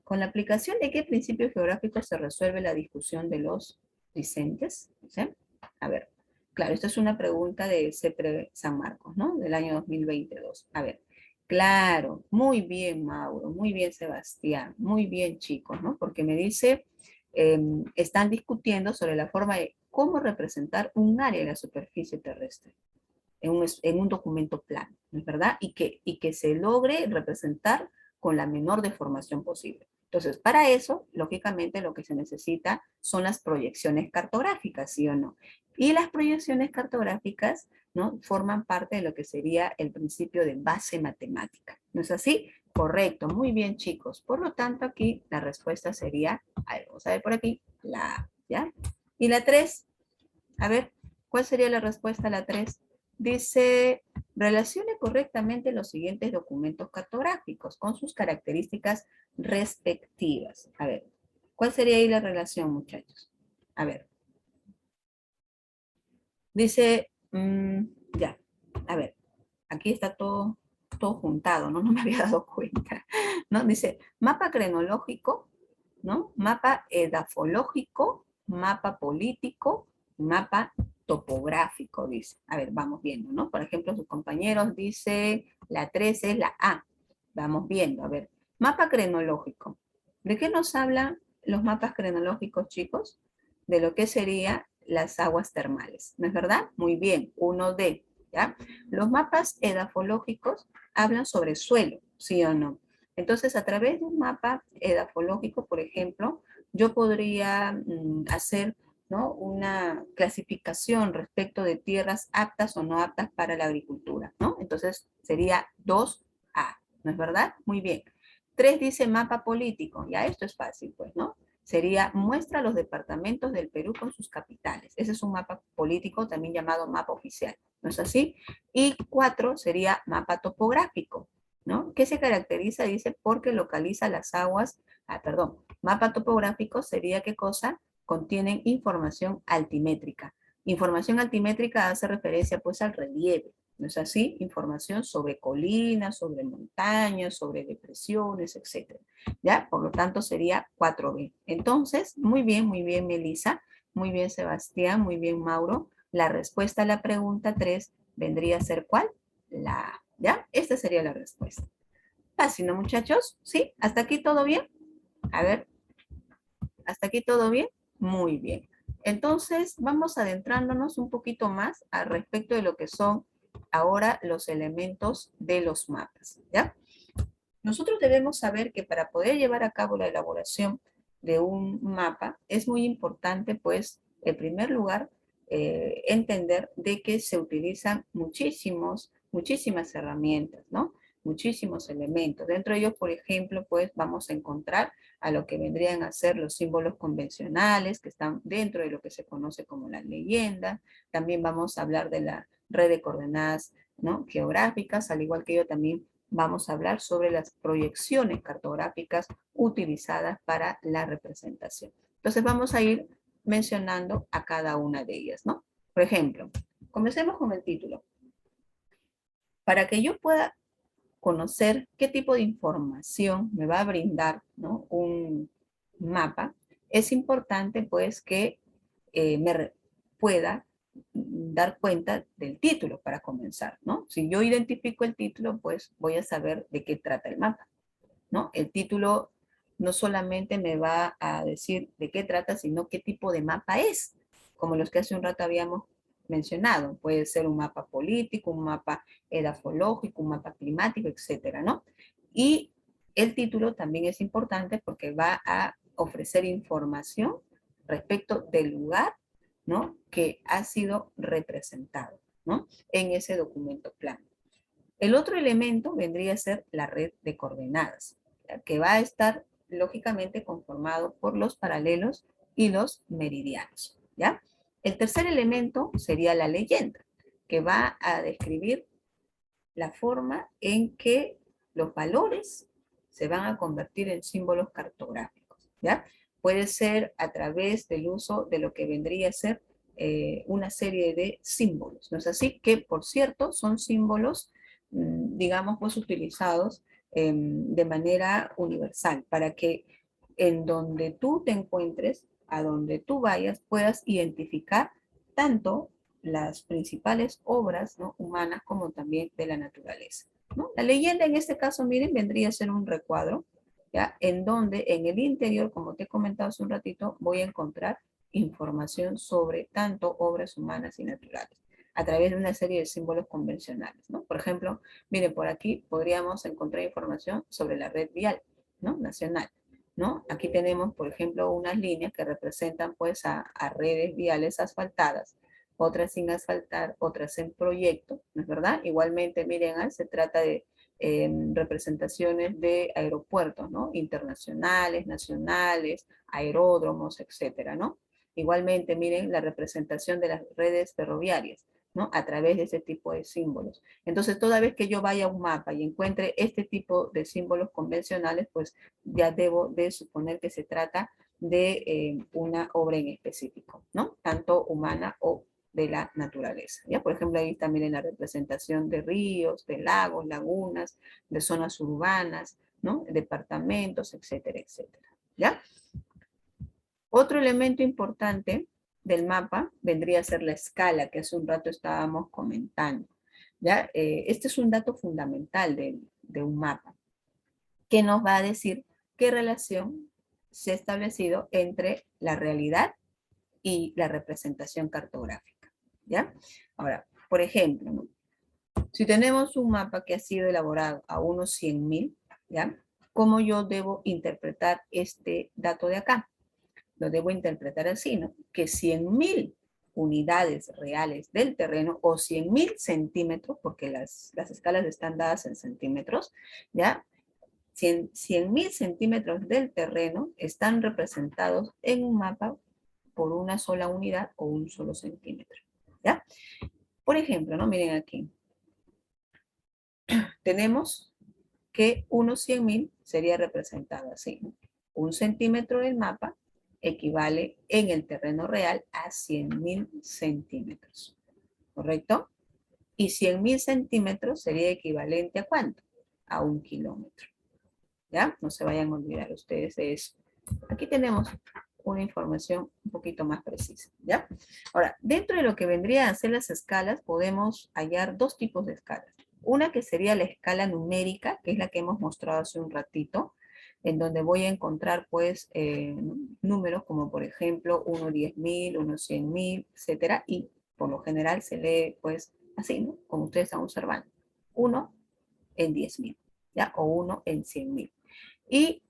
¿Con la aplicación de qué principio geográfico se resuelve la discusión de los discentes? ¿Sí? A ver, claro, esto es una pregunta de CEPRE San Marcos, ¿no? Del año 2022. A ver, claro, muy bien, Mauro, muy bien, Sebastián, muy bien, chicos, ¿no? Porque me dice, están discutiendo sobre la forma de cómo representar un área de la superficie terrestre en un documento plano, ¿no es verdad? Y que se logre representar con la menor deformación posible. Entonces, para eso, lógicamente, lo que se necesita son las proyecciones cartográficas, ¿sí o no? Y las proyecciones cartográficas, ¿no?, forman parte de lo que sería el principio de base matemática. ¿No es así? Correcto, muy bien, chicos. Por lo tanto, aquí la respuesta sería, a ver, vamos a ver por aquí, la A, ¿ya? Y la 3, a ver, ¿cuál sería la respuesta a la 3? Dice, relacione correctamente los siguientes documentos cartográficos con sus características respectivas. A ver, ¿cuál sería ahí la relación, muchachos? A ver, dice, ya, a ver, aquí está todo juntado, ¿no? No me había dado cuenta, ¿no? Dice, mapa cronológico, ¿no? Mapa edafológico, mapa político, mapa topográfico, dice. A ver, vamos viendo, ¿no? Por ejemplo, sus compañeros dice, la 3 es la A. Vamos viendo, a ver. Mapa cronológico. ¿De qué nos hablan los mapas cronológicos, chicos? De lo que sería las aguas termales, ¿no es verdad? Muy bien, 1D, ¿ya? Los mapas edafológicos hablan sobre suelo, ¿sí o no? Entonces, a través de un mapa edafológico, por ejemplo, yo podría hacer, ¿no?, una clasificación respecto de tierras aptas o no aptas para la agricultura, ¿no? Entonces, sería 2A, ¿no es verdad? Muy bien. 3 dice mapa político. Ya esto es fácil, pues, ¿no? Sería muestra los departamentos del Perú con sus capitales. Ese es un mapa político, también llamado mapa oficial, ¿no es así? Y 4 sería mapa topográfico, ¿no? ¿Qué se caracteriza? Dice, porque localiza las aguas, mapa topográfico sería ¿qué cosa? Contienen información altimétrica. Información altimétrica hace referencia pues al relieve, ¿no es así? Información sobre colinas, sobre montañas, sobre depresiones, etc. ¿Ya? Por lo tanto sería 4B. Entonces, muy bien, Melissa, muy bien, Sebastián, muy bien, Mauro. La respuesta a la pregunta 3 vendría a ser ¿cuál? La A, ¿ya? Esta sería la respuesta. Fácil, ¿no, muchachos? ¿Sí? ¿Hasta aquí todo bien? A ver, ¿hasta aquí todo bien? Muy bien. Entonces, vamos adentrándonos un poquito más al respecto de lo que son ahora los elementos de los mapas, ¿ya? Nosotros debemos saber que para poder llevar a cabo la elaboración de un mapa es muy importante, pues, en primer lugar, entender de que se utilizan muchísimas herramientas, ¿no? Muchísimos elementos. Dentro de ellos, por ejemplo, pues vamos a encontrar a lo que vendrían a ser los símbolos convencionales que están dentro de lo que se conoce como la leyenda. También vamos a hablar de la red de coordenadas, ¿no?, geográficas, al igual que ello también vamos a hablar sobre las proyecciones cartográficas utilizadas para la representación. Entonces vamos a ir mencionando a cada una de ellas, ¿no? Por ejemplo, comencemos con el título. Para que yo pueda conocer qué tipo de información me va a brindar, ¿no?, un mapa, es importante pues que pueda dar cuenta del título para comenzar, ¿no? Si yo identifico el título, pues voy a saber de qué trata el mapa, ¿no? El título no solamente me va a decir de qué trata, sino qué tipo de mapa es, como los que hace un rato habíamos mencionado. Puede ser un mapa político, un mapa edafológico, un mapa climático, etcétera, ¿no? Y el título también es importante porque va a ofrecer información respecto del lugar, ¿no?, que ha sido representado, ¿no?, en ese documento plano. El otro elemento vendría a ser la red de coordenadas, que va a estar lógicamente conformado por los paralelos y los meridianos, ¿ya? El tercer elemento sería la leyenda, que va a describir la forma en que los valores se van a convertir en símbolos cartográficos, ¿ya? Puede ser a través del uso de lo que vendría a ser una serie de símbolos, ¿no es así? Que, por cierto, son símbolos, digamos, pues utilizados de manera universal, para que en donde tú te encuentres, a donde tú vayas, puedas identificar tanto las principales obras, ¿no?, humanas como también de la naturaleza, ¿no? La leyenda en este caso, miren, vendría a ser un recuadro, ¿ya?, en donde en el interior, como te he comentado hace un ratito, voy a encontrar información sobre tanto obras humanas y naturales a través de una serie de símbolos convencionales, ¿no? Por ejemplo, miren, por aquí podríamos encontrar información sobre la red vial, ¿no?, nacional, ¿no? Aquí tenemos, por ejemplo, unas líneas que representan pues a redes viales asfaltadas, otras sin asfaltar, otras en proyecto, ¿no es verdad? Igualmente, miren, se trata de representaciones de aeropuertos, ¿no?, internacionales, nacionales, aeródromos, etcétera, ¿no? Igualmente, miren la representación de las redes ferroviarias, ¿no?, a través de ese tipo de símbolos. Entonces, toda vez que yo vaya a un mapa y encuentre este tipo de símbolos convencionales, pues ya debo de suponer que se trata de una obra en específico, ¿no?, tanto humana o de la naturaleza, ¿ya? Por ejemplo, ahí también en la representación de ríos, de lagos, lagunas, de zonas urbanas, ¿no?, departamentos, etcétera, etcétera, ¿ya? Otro elemento importante del mapa vendría a ser la escala, que hace un rato estábamos comentando, ¿ya? Este es un dato fundamental de un mapa, que nos va a decir qué relación se ha establecido entre la realidad y la representación cartográfica, ¿ya? Ahora, por ejemplo, ¿no?, si tenemos un mapa que ha sido elaborado a unos 100.000, ¿ya?, ¿cómo yo debo interpretar este dato de acá? Lo debo interpretar así, ¿no?, que 100.000 unidades reales del terreno o 100.000 centímetros, porque las escalas están dadas en centímetros, ¿ya? 100.000 centímetros del terreno están representados en un mapa por una sola unidad o un solo centímetro, ¿ya? Por ejemplo, ¿no?, miren aquí. Tenemos que unos 100.000 sería representado así, ¿no? Un centímetro del mapa equivale en el terreno real a 100.000 centímetros, ¿correcto? Y 100.000 centímetros sería equivalente ¿a cuánto? A 1 kilómetro, ¿ya? No se vayan a olvidar ustedes de eso. Aquí tenemos una información un poquito más precisa, ¿ya? Ahora, dentro de lo que vendrían a ser las escalas, podemos hallar dos tipos de escalas. Una que sería la escala numérica, que es la que hemos mostrado hace un ratito, en donde voy a encontrar, pues, números como, por ejemplo, 1 10.000, 1 100.000, etcétera, y por lo general se lee, pues, así, ¿no? Como ustedes están observando. 1 en 10.000, ¿ya? O 1 en 100.000. Y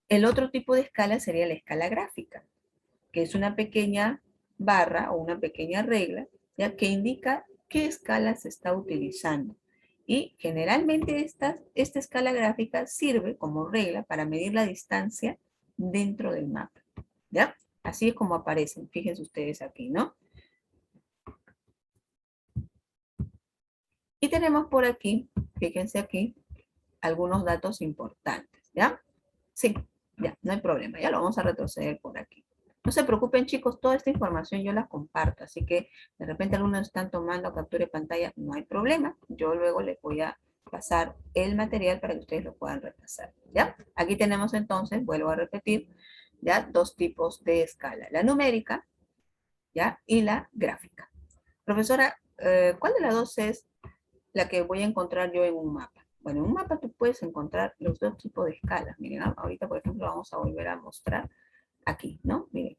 el otro tipo de escala sería la escala gráfica, que es una pequeña barra o una pequeña regla, ¿ya? Que indica qué escala se está utilizando. Y generalmente esta escala gráfica sirve como regla para medir la distancia dentro del mapa, ¿ya? Así es como aparecen, fíjense ustedes aquí, ¿no? Y tenemos por aquí, fíjense aquí, algunos datos importantes, ¿ya? Sí, ya, no hay problema, ya lo vamos a retroceder por aquí. No se preocupen, chicos, toda esta información yo la comparto, así que de repente algunos están tomando captura de pantalla, no hay problema. Yo luego les voy a pasar el material para que ustedes lo puedan repasar, ¿ya? Aquí tenemos entonces, vuelvo a repetir, ya, dos tipos de escala, la numérica, ¿ya? Y la gráfica. Profesora, ¿cuál de las dos es la que voy a encontrar yo en un mapa? Bueno, en un mapa tú puedes encontrar los dos tipos de escalas. Miren, ahorita, por ejemplo, vamos a volver a mostrar aquí, ¿no? Miren,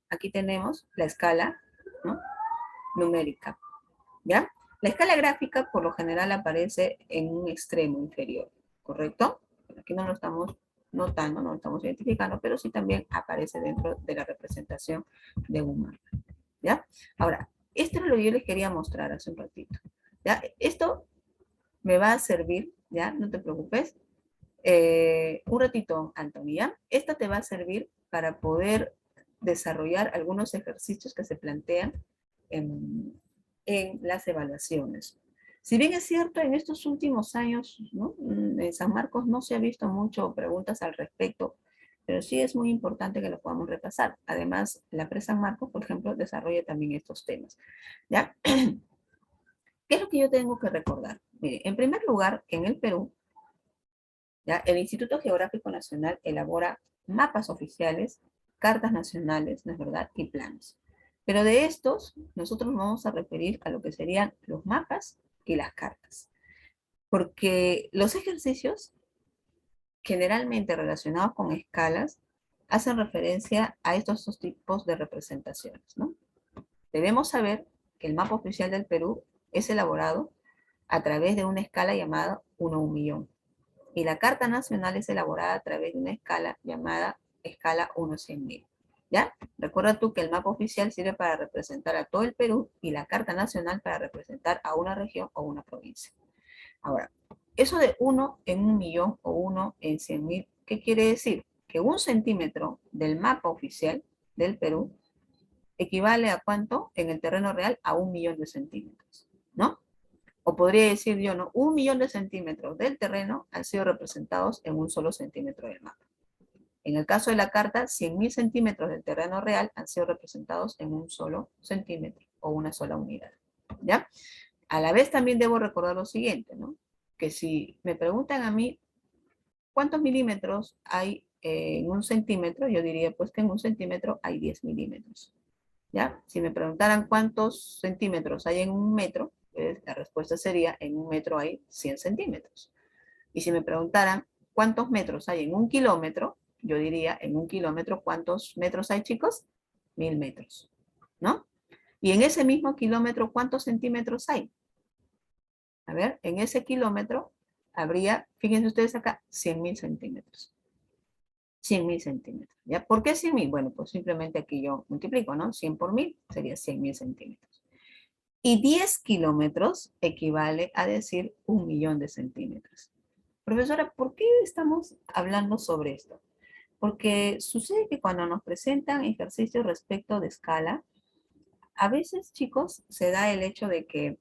aquí tenemos la escala, ¿no? Numérica, ¿ya? La escala gráfica por lo general aparece en un extremo inferior, ¿correcto? Aquí no lo estamos notando, no lo estamos identificando, pero sí también aparece dentro de la representación de un mapa, ¿ya? Ahora, esto es lo que yo les quería mostrar hace un ratito, ¿ya? Esto me va a servir, ¿ya? No te preocupes. Un ratito, Antonia. Esta te va a servir para poder desarrollar algunos ejercicios que se plantean en las evaluaciones. Si bien es cierto, en estos últimos años, ¿no? En San Marcos no se ha visto mucho preguntas al respecto, pero sí es muy importante que lo podamos repasar. Además, la PRE San Marcos, por ejemplo, desarrolla también estos temas, ¿ya? ¿Qué es lo que yo tengo que recordar? Mire, en primer lugar, en el Perú, ¿ya? El Instituto Geográfico Nacional elabora mapas oficiales, cartas nacionales, ¿no es verdad? Y planos. Pero de estos, nosotros nos vamos a referir a lo que serían los mapas y las cartas. Porque los ejercicios, generalmente relacionados con escalas, hacen referencia a estos dos tipos de representaciones, ¿no? Debemos saber que el mapa oficial del Perú es elaborado a través de una escala llamada 1 a 1.000.000. Y la Carta Nacional es elaborada a través de una escala llamada escala 1 a 100.000. ¿Ya? Recuerda tú que el mapa oficial sirve para representar a todo el Perú y la Carta Nacional para representar a una región o una provincia. Ahora, eso de 1 en 1.000.000 o 1 en 100.000, ¿qué quiere decir? Que 1 centímetro del mapa oficial del Perú equivale a cuánto en el terreno real a 1.000.000 de centímetros, ¿no? O podría decir yo, ¿no? 1.000.000 de centímetros del terreno han sido representados en un solo centímetro del mapa. En el caso de la carta, 100.000 centímetros del terreno real han sido representados en un solo centímetro o una sola unidad, ¿ya? A la vez también debo recordar lo siguiente, ¿no? Que si me preguntan a mí cuántos milímetros hay en un centímetro, yo diría pues que en un centímetro hay 10 milímetros, ¿ya? Si me preguntaran cuántos centímetros hay en un metro, pues la respuesta sería en un metro hay 100 centímetros. Y si me preguntaran cuántos metros hay en un kilómetro, yo diría en un kilómetro cuántos metros hay, chicos, 1.000 metros, ¿no? Y en ese mismo kilómetro, ¿cuántos centímetros hay? A ver, en ese kilómetro habría, fíjense ustedes acá, 100.000 centímetros. 100.000 centímetros. ¿Ya? ¿Por qué 100.000? Bueno, pues simplemente aquí yo multiplico, ¿no? 100 por 1.000 sería 100.000 centímetros. Y 10 kilómetros equivale a decir 1.000.000 de centímetros. Profesora, ¿por qué estamos hablando sobre esto? Porque sucede que cuando nos presentan ejercicios respecto de escala, a veces, chicos, se da el hecho de que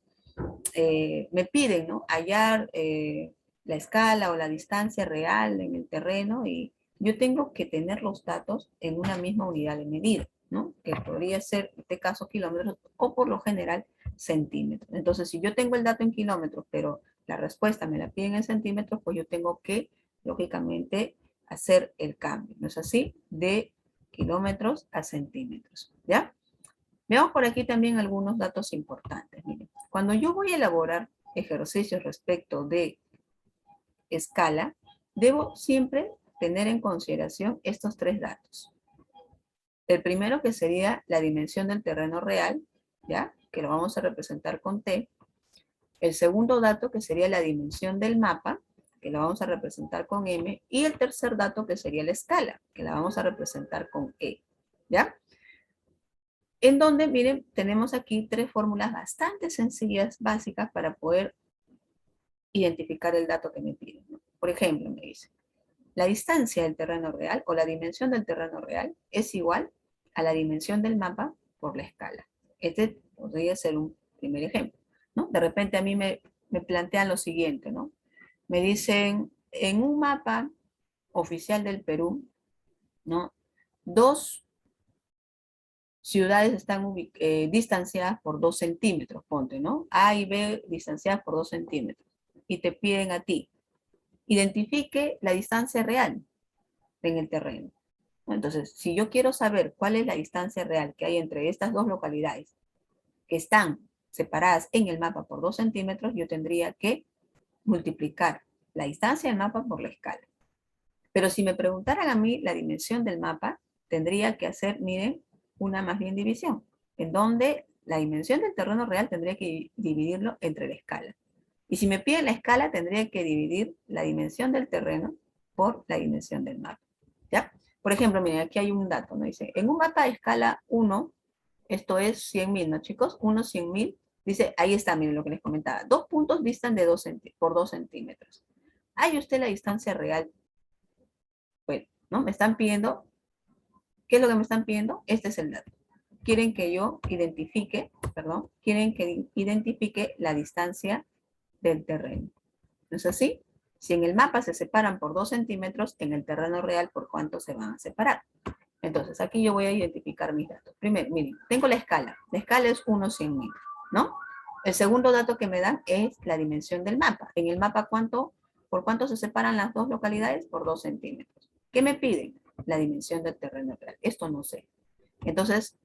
me piden, ¿no? Hallar la escala o la distancia real en el terreno y yo tengo que tener los datos en una misma unidad de medida, ¿no? Que podría ser, en este caso, kilómetros o por lo general centímetros. Entonces, si yo tengo el dato en kilómetros, pero la respuesta me la piden en centímetros, pues yo tengo que, lógicamente, hacer el cambio, ¿no es así? De kilómetros a centímetros, ¿ya? Veamos por aquí también algunos datos importantes. Miren, cuando yo voy a elaborar ejercicios respecto de escala, debo siempre tener en consideración estos tres datos. El primero que sería la dimensión del terreno real, ¿ya? Que lo vamos a representar con T. El segundo dato que sería la dimensión del mapa, que lo vamos a representar con M. Y el tercer dato que sería la escala, que la vamos a representar con E, ¿ya? En donde, miren, tenemos aquí tres fórmulas bastante sencillas, básicas, para poder identificar el dato que me piden, ¿no? Por ejemplo, me dice, la distancia del terreno real o la dimensión del terreno real es igual a la dimensión del mapa por la escala. Este podría ser un primer ejemplo, ¿no? De repente a mí me plantean lo siguiente, ¿no? Me dicen, en un mapa oficial del Perú, ¿no? Dos ciudades están distanciadas por 2 centímetros, ponte, ¿no? A y B distanciadas por 2 centímetros. Y te piden a ti, identifique la distancia real en el terreno. Entonces, si yo quiero saber cuál es la distancia real que hay entre estas dos localidades que están separadas en el mapa por 2 centímetros, yo tendría que multiplicar la distancia del mapa por la escala. Pero si me preguntaran a mí la dimensión del mapa, tendría que hacer, miren, una más bien división, en donde la dimensión del terreno real tendría que dividirlo entre la escala. Y si me piden la escala, tendría que dividir la dimensión del terreno por la dimensión del mapa, ¿ya? Por ejemplo, miren, aquí hay un dato, ¿no? Dice, en un mapa de escala 1, esto es 100.000, ¿no, chicos? 1, 100.000, dice, ahí está, miren lo que les comentaba, 2 puntos distan de 2 por 2 centímetros. ¿Hay usted la distancia real? Bueno, ¿no? Me están pidiendo, ¿qué es lo que me están pidiendo? Este es el dato. Quieren que yo identifique, perdón, quieren que identifique la distancia del terreno. ¿No es así? Si en el mapa se separan por 2 centímetros, en el terreno real, ¿por cuánto se van a separar? Entonces, aquí yo voy a identificar mis datos. Primero, miren, tengo la escala. La escala es 1 100.000, ¿no? El segundo dato que me dan es la dimensión del mapa. En el mapa, ¿por cuánto se separan las dos localidades? Por 2 centímetros. ¿Qué me piden? La dimensión del terreno real. Esto no sé. Entonces,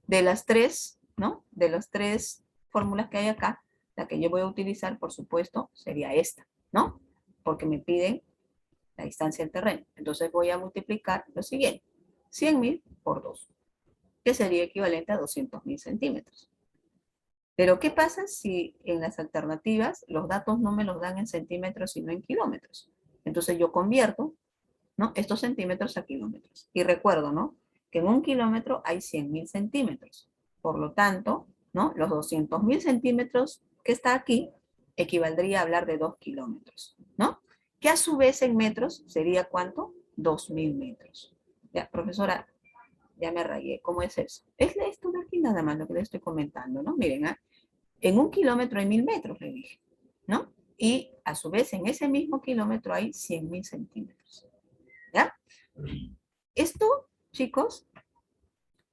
de las tres, ¿no? De las tres fórmulas que hay acá, la que yo voy a utilizar, por supuesto, sería esta, ¿no? Porque me piden la distancia del terreno. Entonces voy a multiplicar lo siguiente. 100.000 por 2, que sería equivalente a 200.000 centímetros. Pero ¿qué pasa si en las alternativas los datos no me los dan en centímetros, sino en kilómetros? Entonces yo convierto, ¿no? Estos centímetros a kilómetros. Y recuerdo, ¿no? Que en un kilómetro hay 100.000 centímetros. Por lo tanto, ¿no? Los 200.000 centímetros que está aquí equivaldría a hablar de 2 kilómetros, ¿no? Que a su vez en metros sería ¿cuánto? 2.000 metros. Ya, profesora, ya me rayé. ¿Cómo es eso? Es esto de aquí nada más lo que les estoy comentando, ¿no? Miren, ¿eh? En un kilómetro hay 1.000 metros, le dije, ¿no? Y a su vez en ese mismo kilómetro hay 100.000 centímetros. ¿Ya? Esto, chicos,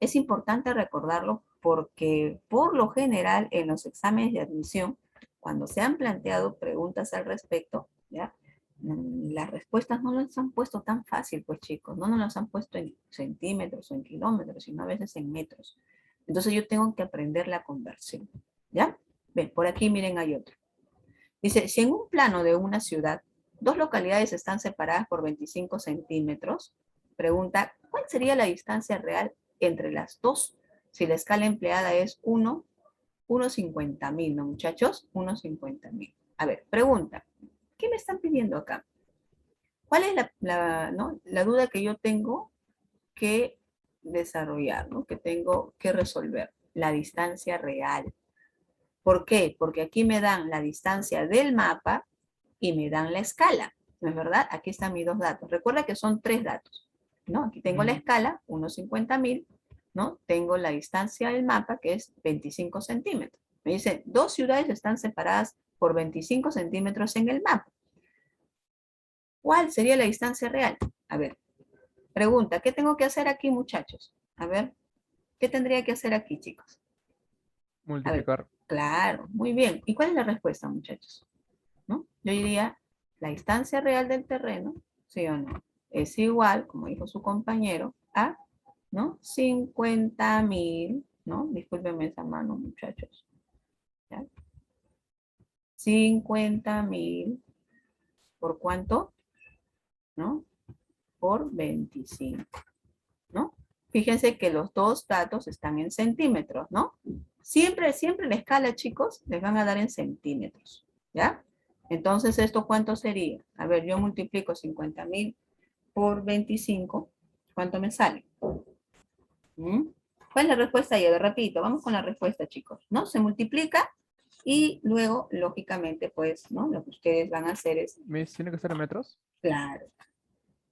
es importante recordarlo porque por lo general en los exámenes de admisión, cuando se han planteado preguntas al respecto, ¿ya? Las respuestas no las han puesto tan fácil, pues chicos, no nos las han puesto en centímetros o en kilómetros, sino a veces en metros. Entonces yo tengo que aprender la conversión, ¿ya? Ven, por aquí miren hay otro. Dice, si en un plano de una ciudad, dos localidades están separadas por 25 centímetros, pregunta, ¿cuál sería la distancia real entre las dos si la escala empleada es 1,50.000, ¿no, muchachos? 1,50.000. A ver, pregunta, ¿qué me están pidiendo acá? ¿Cuál es ¿no? la duda que yo tengo que desarrollar, ¿no? Que tengo que resolver? La distancia real. ¿Por qué? Porque aquí me dan la distancia del mapa y me dan la escala, ¿no es verdad? Aquí están mis dos datos. Recuerda que son tres datos, ¿no? Aquí tengo la escala, 1,50.000, ¿no? Tengo la distancia del mapa, que es 25 centímetros. Me dice, dos ciudades están separadas por 25 centímetros en el mapa. ¿Cuál sería la distancia real? A ver, pregunta, ¿qué tengo que hacer aquí, muchachos? A ver, ¿qué tendría que hacer aquí, chicos? A ver, Multiplicar. claro, muy bien. ¿Y cuál es la respuesta, muchachos? ¿No? Yo diría la distancia real del terreno, ¿sí o no? es igual, como dijo su compañero, a, ¿no? 50.000, ¿no? Discúlpenme esa mano, muchachos. ¿Ya? 50.000, ¿por cuánto? ¿No? Por 25, ¿no? Fíjense que los dos datos están en centímetros, ¿no? Siempre, siempre la escala, chicos, les van a dar en centímetros, ¿ya? Entonces, ¿esto cuánto sería? A ver, yo multiplico 50.000 por 25, ¿cuánto me sale? ¿Mm? ¿Cuál es la respuesta? Ya, repito, vamos con la respuesta, chicos, ¿no? Se multiplica y luego, lógicamente, pues, ¿no? Lo que ustedes van a hacer es, Miss, ¿tiene que ser en metros? claro,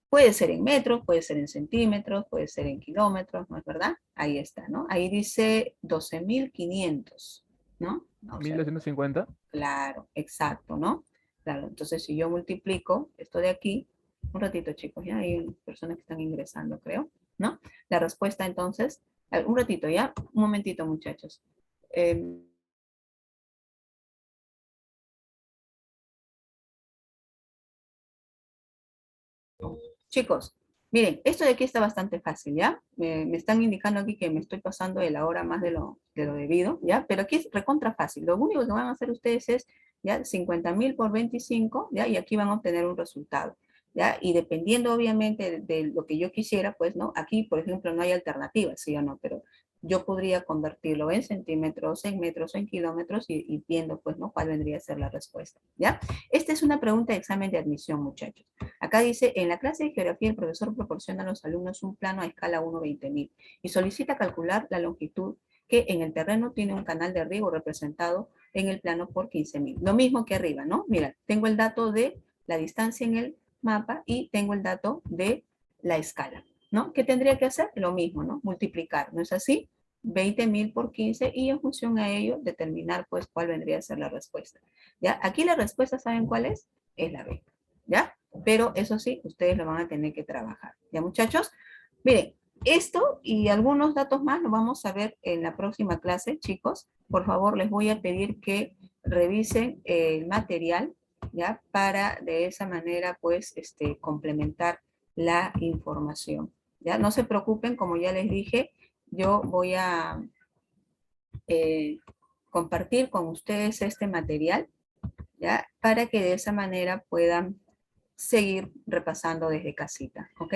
puede ser en metros, puede ser en centímetros, puede ser en kilómetros, ¿no es verdad? Ahí está, ¿no? Ahí dice 12.500, ¿no? Vamos a ver. 1250. Claro, exacto, ¿no? Claro, entonces si yo multiplico esto de aquí, un ratito chicos, ya hay personas que están ingresando, creo, ¿no? La respuesta entonces, un ratito ya, un momentito muchachos. Eh, Chicos, miren, esto de aquí está bastante fácil, ¿ya? Me están indicando aquí que me estoy pasando de la hora más de lo debido, ¿ya? Pero aquí es recontra fácil. Lo único que van a hacer ustedes es, ¿ya? 50.000 por 25, ¿ya? Y aquí van a obtener un resultado, ¿ya? Y dependiendo, obviamente, de lo que yo quisiera, pues, ¿no? Aquí, por ejemplo, no hay alternativa, ¿sí o no? Pero yo podría convertirlo en centímetros, en metros, en kilómetros y viendo, pues, ¿no? ¿Cuál vendría a ser la respuesta, ¿ya? Esta es una pregunta de examen de admisión, muchachos. Acá dice, en la clase de geografía el profesor proporciona a los alumnos un plano a escala 1/20.000 y solicita calcular la longitud que en el terreno tiene un canal de riego representado en el plano por 15.000. Lo mismo que arriba, ¿no? Mira, tengo el dato de la distancia en el mapa y tengo el dato de la escala, ¿no? ¿Qué tendría que hacer? Lo mismo, ¿no? Multiplicar, ¿no es así? 20.000 por 15 y en función a ello determinar pues cuál vendría a ser la respuesta. ¿Ya? Aquí la respuesta, ¿saben cuál es? Es la B. ¿Ya? Pero eso sí, ustedes lo van a tener que trabajar. ¿Ya, muchachos? Miren, esto y algunos datos más lo vamos a ver en la próxima clase, chicos. Por favor, les voy a pedir que revisen el material, ¿ya? Para de esa manera, pues, complementar la información. ¿Ya? No se preocupen, como ya les dije, yo voy a eh, compartir con ustedes este material, ¿ya? Para que de esa manera puedan seguir repasando desde casita, ¿ok?